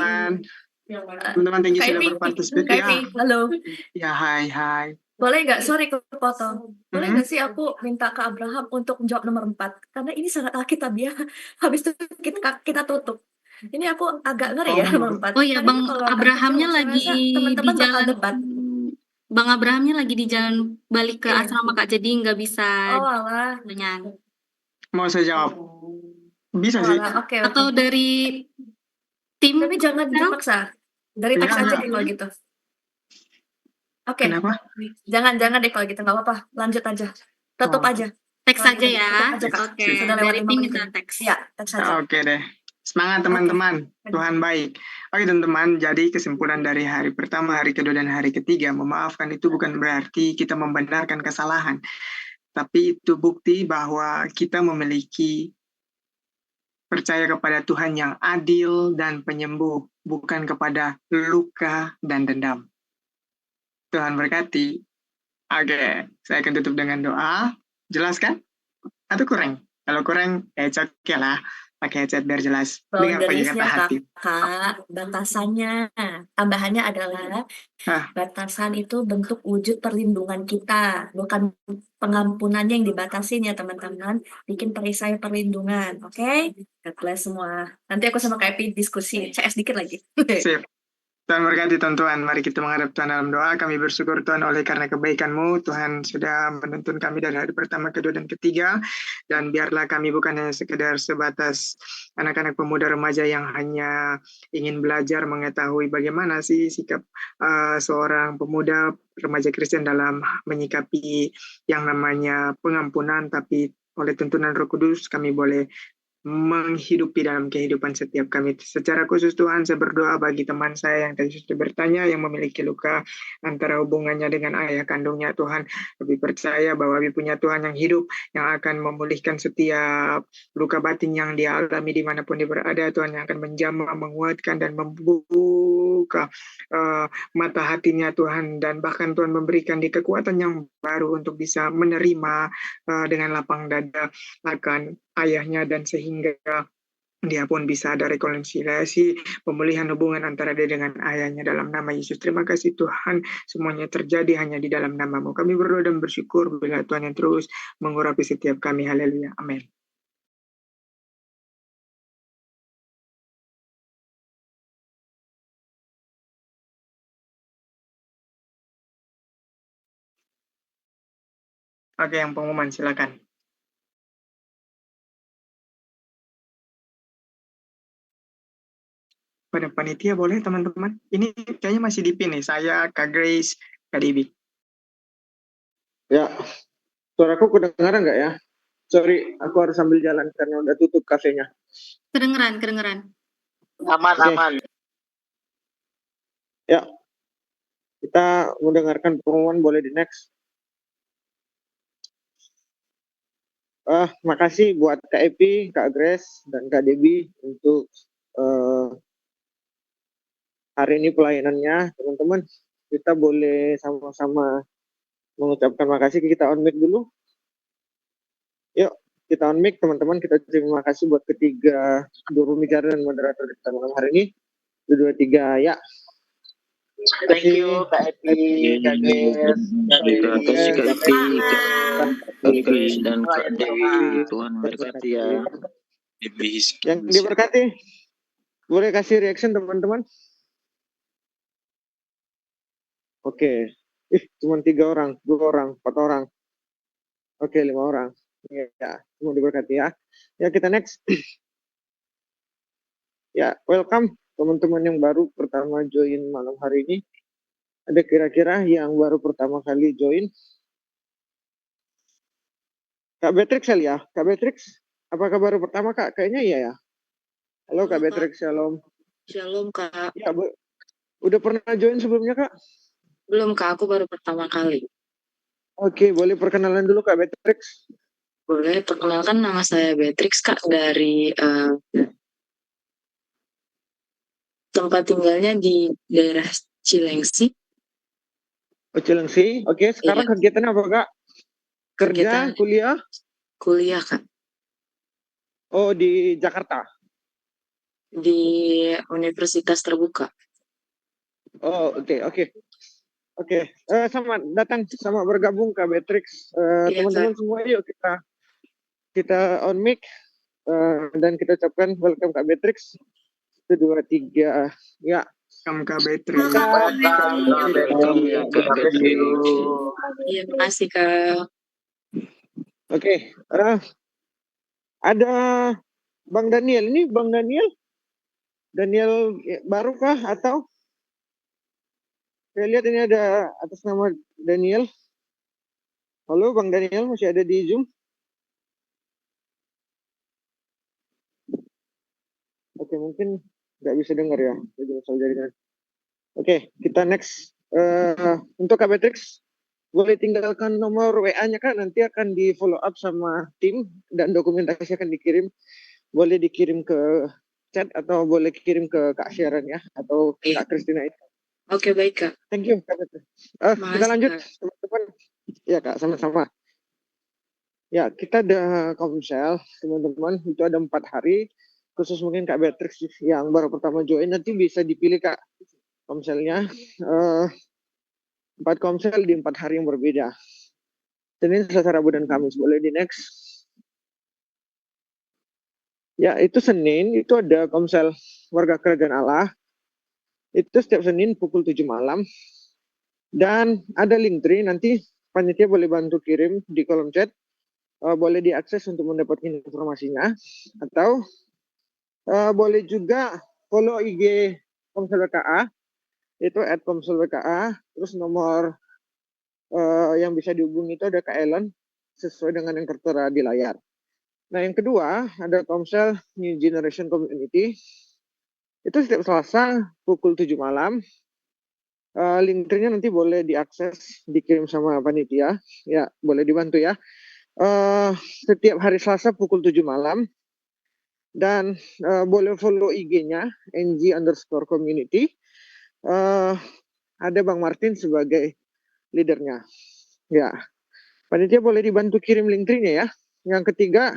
Teman-teman tinggi sudah berpartisipasi ya. Halo. Ya, hai. Boleh nggak, sorry kepotong. Boleh nggak sih aku minta ke Abraham untuk menjawab nomor 4? Karena ini sangat alkitab ya. Habis itu kita tutup. Ini aku agak ngeri ya nomor 4. Oh iya, Bang Abrahamnya lagi teman-teman di jalan debat. Bang Abrahamnya lagi di jalan balik ke asrama Kak, jadi nggak bisa. Oh alah. Mau saya jawab? Bisa sih. Oke. Atau dari tim. Tapi jangan dipaksa. Dari teks aja deh kalau gitu. Oke. Kenapa? Jangan deh kalau gitu, nggak apa-apa. Lanjut aja. Tutup aja. Teks aja ya. Oke. Sudah lewat 5 menit. Teks. Ya, teks aja. Oke deh. Semangat teman-teman. Tuhan baik. Oke teman-teman, jadi kesimpulan dari hari pertama, hari kedua, dan hari ketiga, memaafkan itu bukan berarti kita membenarkan kesalahan. Tapi itu bukti bahwa kita memiliki percaya kepada Tuhan yang adil dan penyembuh, bukan kepada luka dan dendam. Tuhan berkati. Oke, saya akan tutup dengan doa. Jelas kan? Atau kurang? Kalau kurang, oke lah. Pakai headset biar jelas. Boundariesnya Kak, batasannya. Tambahannya adalah batasan itu bentuk wujud perlindungan kita, bukan pengampunannya yang dibatasin ya teman-teman. Bikin perisai perlindungan, oke? God bless semua. Nanti aku sama Kak Epi diskusi, CS dikit lagi. Sip. Tuhan berkati Tuhan, mari kita menghadap Tuhan dalam doa. Kami bersyukur Tuhan oleh karena kebaikan-Mu. Tuhan sudah menuntun kami dari hari pertama, kedua, dan ketiga. Dan biarlah kami bukan hanya sekedar sebatas anak-anak pemuda remaja yang hanya ingin belajar mengetahui bagaimana sih sikap seorang pemuda remaja Kristen dalam menyikapi yang namanya pengampunan, tapi oleh tuntunan Roh Kudus kami boleh menghidupi dalam kehidupan setiap kami. Secara khusus Tuhan, saya berdoa bagi teman saya yang tadi sudah bertanya, yang memiliki luka antara hubungannya dengan ayah kandungnya. Tuhan, lebih percaya bahwa kami punya Tuhan yang hidup, yang akan memulihkan setiap luka batin yang dia alami dimanapun dia berada. Tuhan yang akan menjamah, menguatkan, dan membuka mata hatinya Tuhan, dan bahkan Tuhan memberikan dia kekuatan yang baru untuk bisa menerima dengan lapang dada akan ayahnya, dan sehingga dia pun bisa ada rekonsiliasi, pemulihan hubungan antara dia dengan ayahnya dalam nama Yesus. Terima kasih Tuhan, semuanya terjadi hanya di dalam nama-Mu. Kami berdoa dan bersyukur bila Tuhan yang terus mengurapi setiap kami. Haleluya. Amin. Oke, yang pengumuman silakan. Pada panitia boleh teman-teman. Ini kayaknya masih di pin nih. Saya, Kak Grace, Kak Debbie. Ya, suaraku kedengaran nggak ya? Sorry, aku harus sambil jalan karena udah tutup kafenya. Kedengeran, kedengeran. Aman, Oke. aman. Ya, kita mendengarkan pengumuman, boleh di next. Makasih buat Kak Epi, Kak Grace, dan Kak Debbie untuk hari ini pelayanannya. Teman-teman, kita boleh sama-sama mengucapkan makasih. Kita on mic dulu. Yuk, kita on mic teman-teman. Kita terima kasih buat ketiga juru bicara dan moderator kita malam hari ini. 2, 3, ya. Thank you, Kak Epi, Kak Grace, Kak Terima kasih Kak Epi, Kak Grace, dan Kak Pelayan Dewi. sama. Tuhan memberkati ya. Yang Yang diberkati, boleh kasih reaction teman-teman? Oke. Cuma 3 orang, 2 orang, 4 orang. Oke, 5 orang. Ya, semua diberkati ya. Ya, kita next. Ya, welcome teman-teman yang baru pertama join malam hari ini. Ada kira-kira yang baru pertama kali join? Kak Beatrix kali ya? Kak Beatrix, apakah baru pertama Kak? Kayaknya iya ya. Halo Kak Beatrix, shalom. Shalom Kak. Ya, udah pernah join sebelumnya Kak? Belum Kak, aku baru pertama kali. Oke, boleh perkenalan dulu Kak Beatrix? Boleh, perkenalkan nama saya Beatrix Kak, dari tempat tinggalnya di daerah Cilengsi. Oh, Cilengsi. Oke, sekarang kegiatannya apa Kak? Kerja, kuliah? Kuliah Kak. Oh, di Jakarta? Di Universitas Terbuka. Oh, oke. Sama datang, sama bergabung Kak Beatrix. Teman-teman semua, yuk kita on mic dan kita ucapkan welcome Kak Beatrix. 1, 2, 3, ya. Welcome Kak Beatrix. Welcome ya Kak Beatrix. Iya, makasih Kak. Oke, ada Bang Daniel. Ini Bang Daniel baru kah atau? Saya lihat ini ada atas nama Daniel. Halo Bang Daniel, masih ada di Zoom? Oke, mungkin nggak bisa dengar ya. Oke, kita next. Untuk Kak Beatrix, boleh tinggalkan nomor WA-nya Kak, nanti akan di follow up sama tim dan dokumentasi akan dikirim. Boleh dikirim ke chat atau boleh kirim ke Kak Sharon ya, atau Kak Christina itu. Oke, baik Kak. Thank you Kak Beatrix. Kita lanjut teman-teman. Ya Kak, sama-sama. Ya, kita ada komsel teman-teman, itu ada 4 hari. Khusus mungkin Kak Beatrix yang baru pertama join, nanti bisa dipilih Kak komselnya. 4 komsel di 4 hari yang berbeda. Senin, Selasa, Rabu, dan Kamis. Boleh di next. Ya, itu Senin, itu ada komsel warga kerajaan Allah. Itu setiap Senin pukul 7 malam. Dan ada link tree, nanti panitia boleh bantu kirim di kolom chat. Boleh diakses untuk mendapatkan informasinya. Atau boleh juga follow IG Komsel WKA, itu @komselwka, terus nomor yang bisa dihubungi itu ada Kak Ellen, sesuai dengan yang tertera di layar. Nah, yang kedua, ada Komsel New Generation Community, itu setiap Selasa pukul 7 malam. Link tree-nya nanti boleh diakses, dikirim sama panitia, ya boleh dibantu ya. Setiap hari Selasa pukul 7 malam. Dan boleh follow IG-nya ng_community. Ada Bang Martin sebagai leadernya. Ya, panitia boleh dibantu kirim link tree-nya ya. Yang ketiga,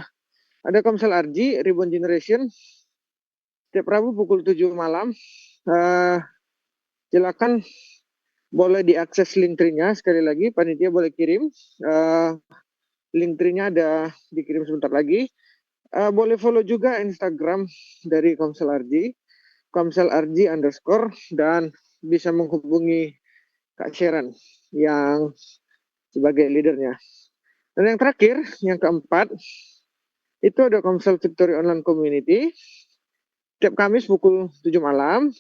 ada Komsel RG Ribbon Generation. Setiap Rabu pukul 7 malam. Silakan boleh diakses link tree-nya. Sekali lagi, panitia boleh kirim. Link tree-nya ada dikirim sebentar lagi. Boleh follow juga Instagram dari Komsel RG, Komsel RG_, dan bisa menghubungi Kak Sharon yang sebagai leadernya. Dan yang terakhir, yang keempat, itu ada Komsel Victory Online Community. Setiap Kamis pukul 7 malam.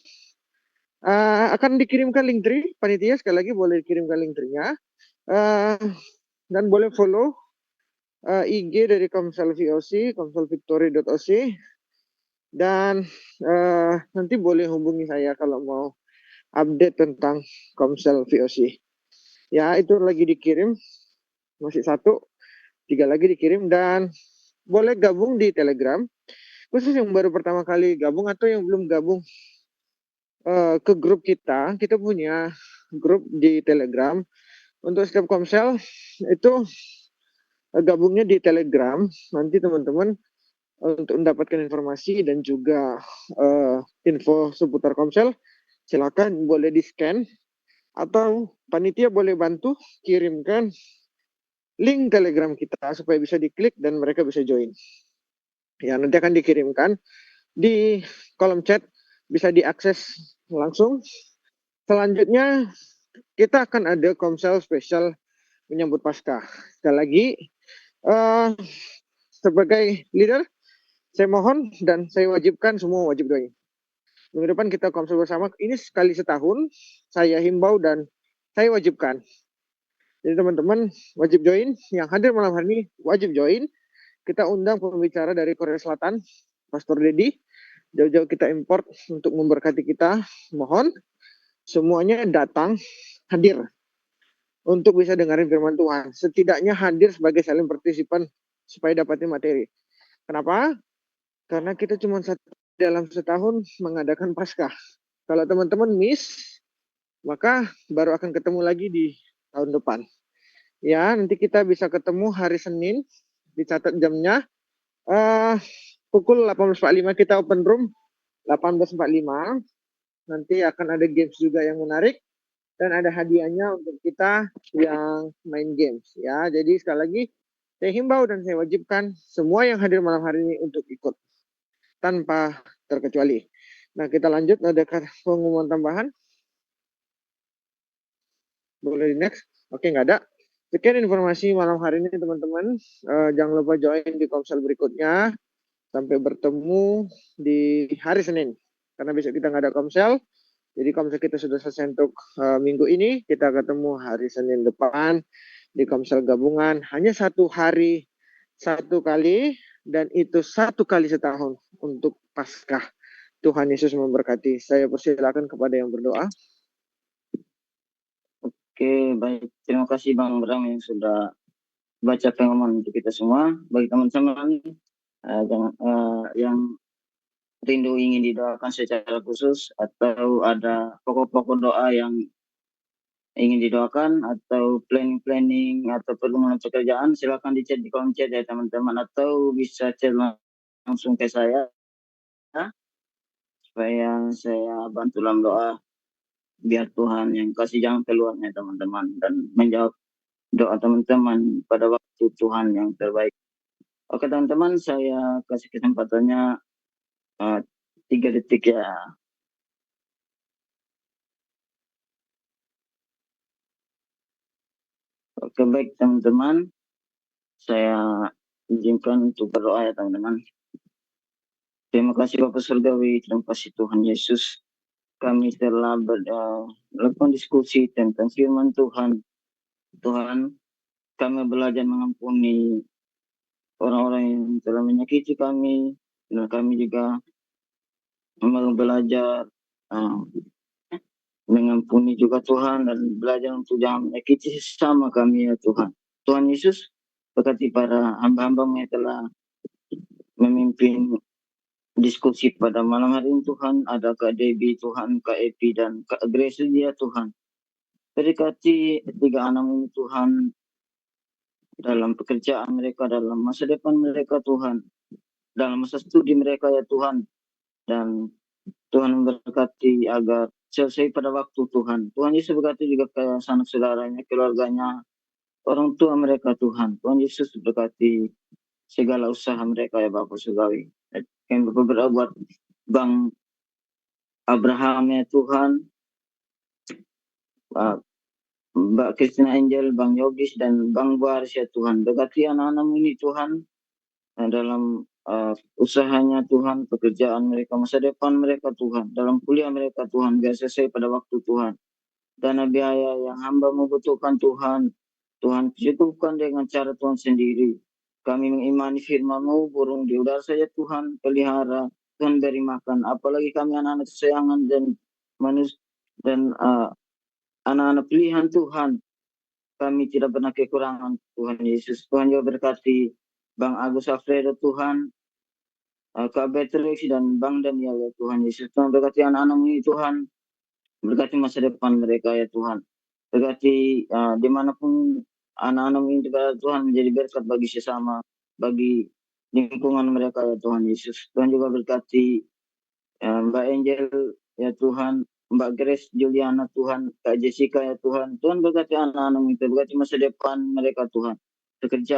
Akan dikirimkan link tree, panitia sekali lagi boleh dikirimkan link tree-nya. dan boleh follow IG dari Komsel VOC, komselvictory.oc, dan nanti boleh hubungi saya kalau mau update tentang Komsel VOC. Ya, itu lagi dikirim, masih 1, 3 lagi dikirim, dan boleh gabung di Telegram, khusus yang baru pertama kali gabung atau yang belum gabung ke grup kita punya grup di Telegram. Untuk setiap Komsel itu gabungnya di Telegram. Nanti teman-teman untuk mendapatkan informasi dan juga info seputar Komsel, silakan boleh di-scan atau panitia boleh bantu kirimkan link Telegram kita supaya bisa diklik dan mereka bisa join. Ya, nanti akan dikirimkan di kolom chat, bisa diakses langsung. Selanjutnya kita akan ada Komsel spesial menyambut Paskah. Sekali lagi, sebagai leader, saya mohon dan saya wajibkan semua wajib join. Minggu depan kita Komsel bersama, ini sekali setahun, saya himbau dan saya wajibkan. Jadi teman-teman wajib join, yang hadir malam hari ini wajib join. Kita undang pembicara dari Korea Selatan, Pastor Dedi. Jauh-jauh kita import untuk memberkati kita. Mohon semuanya datang, hadir untuk bisa dengarin firman Tuhan. Setidaknya hadir sebagai saling partisipan supaya dapatin materi. Kenapa? Karena kita cuma dalam setahun mengadakan Paskah. Kalau teman-teman miss, maka baru akan ketemu lagi di tahun depan. Ya, nanti kita bisa ketemu hari Senin, dicatat jamnya. Pukul 18.45 kita open room, 18.45. Nanti akan ada games juga yang menarik. Dan ada hadiahnya untuk kita yang main games. Ya, jadi sekali lagi, saya himbau dan saya wajibkan semua yang hadir malam hari ini untuk ikut. Tanpa terkecuali. Nah, kita lanjut, ada pengumuman tambahan. Boleh di next? Oke, nggak ada. Sekian informasi malam hari ini teman-teman. Jangan lupa join di Komsel berikutnya. Sampai bertemu di hari Senin. Karena besok kita nggak ada Komsel. Jadi Komsel kita sudah selesai untuk minggu ini. Kita ketemu hari Senin depan di Komsel gabungan. Hanya 1 hari, 1 kali. Dan itu 1 kali setahun untuk Paskah. Tuhan Yesus memberkati. Saya persilakan kepada yang berdoa. Oke, baik. Terima kasih Bang Bram yang sudah baca pengumuman untuk kita semua. Bagi teman-teman yang rindu ingin didoakan secara khusus atau ada pokok-pokok doa yang ingin didoakan atau planning atau perlindungan pekerjaan, silakan di-chat di kolom chat ya teman-teman, atau bisa chat langsung ke saya supaya saya bantu dalam doa biar Tuhan yang kasih jalan keluarnya teman-teman dan menjawab doa teman-teman pada waktu Tuhan yang terbaik. Oke teman-teman, saya kasih kesempatannya 3 detik ya. Oke, baik teman-teman, saya izinkan untuk berdoa ya teman-teman. Terima kasih Bapak Surgawi, terima kasih Tuhan Yesus. Kami telah melakukan diskusi tentang firman Tuhan. Tuhan, kami belajar mengampuni orang-orang yang telah menyakiti kami, dan kami juga belajar mengampuni juga Tuhan, dan belajar untuk jangan menyakiti sesama kami ya Tuhan. Tuhan Yesus, berkati para hamba-hamba yang telah memimpin diskusi pada malam hari ini Tuhan. Ada Kak Debbie Tuhan, Kak Epi dan Kak Grace ya Tuhan. Berkati 3 anak ini Tuhan dalam pekerjaan mereka, dalam masa depan mereka Tuhan, dalam masa studi mereka ya Tuhan. Dan Tuhan memberkati agar selesai pada waktu Tuhan. Tuhan Yesus berkati juga ke sanak saudaranya, keluarganya, orang tua mereka Tuhan. Tuhan Yesus berkati segala usaha mereka ya Bapak Surgawi. Kami berdoa buat Bang Abraham ya Tuhan, Mbak Christina Angel, Bang Yogis dan Bang Baris ya Tuhan. Berkati anak-anak ini Tuhan dalam usahanya Tuhan, pekerjaan mereka, masa depan mereka Tuhan, dalam kuliah mereka Tuhan, biar selesai pada waktu Tuhan. Dana biaya yang hamba membutuhkan Tuhan, Tuhan, cukupkan dengan cara Tuhan sendiri. Kami mengimani firman-Mu, burung di udara saja Tuhan pelihara, Tuhan beri makan. Apalagi kami anak-anak kesayangan dan manusia dan anak-anak pilihan Tuhan. Kami tidak pernah kekurangan Tuhan Yesus. Tuhan juga berkati Bang Agus Alfredo Tuhan, Kak Beatrix dan Bang Daniel ya Tuhan Yesus. Tuhan berkati anak-anak ini Tuhan. Berkati masa depan mereka ya Tuhan. Berkati dimanapun anak-anak ini Tuhan menjadi berkat bagi sesama, bagi lingkungan mereka ya Tuhan Yesus. Tuhan juga berkati Mbak Angel ya Tuhan, Mbak Grace Juliana Tuhan, Kak Jessica ya Tuhan. Tuhan berkati anak-anak itu, berkati masa depan mereka Tuhan. Bekerja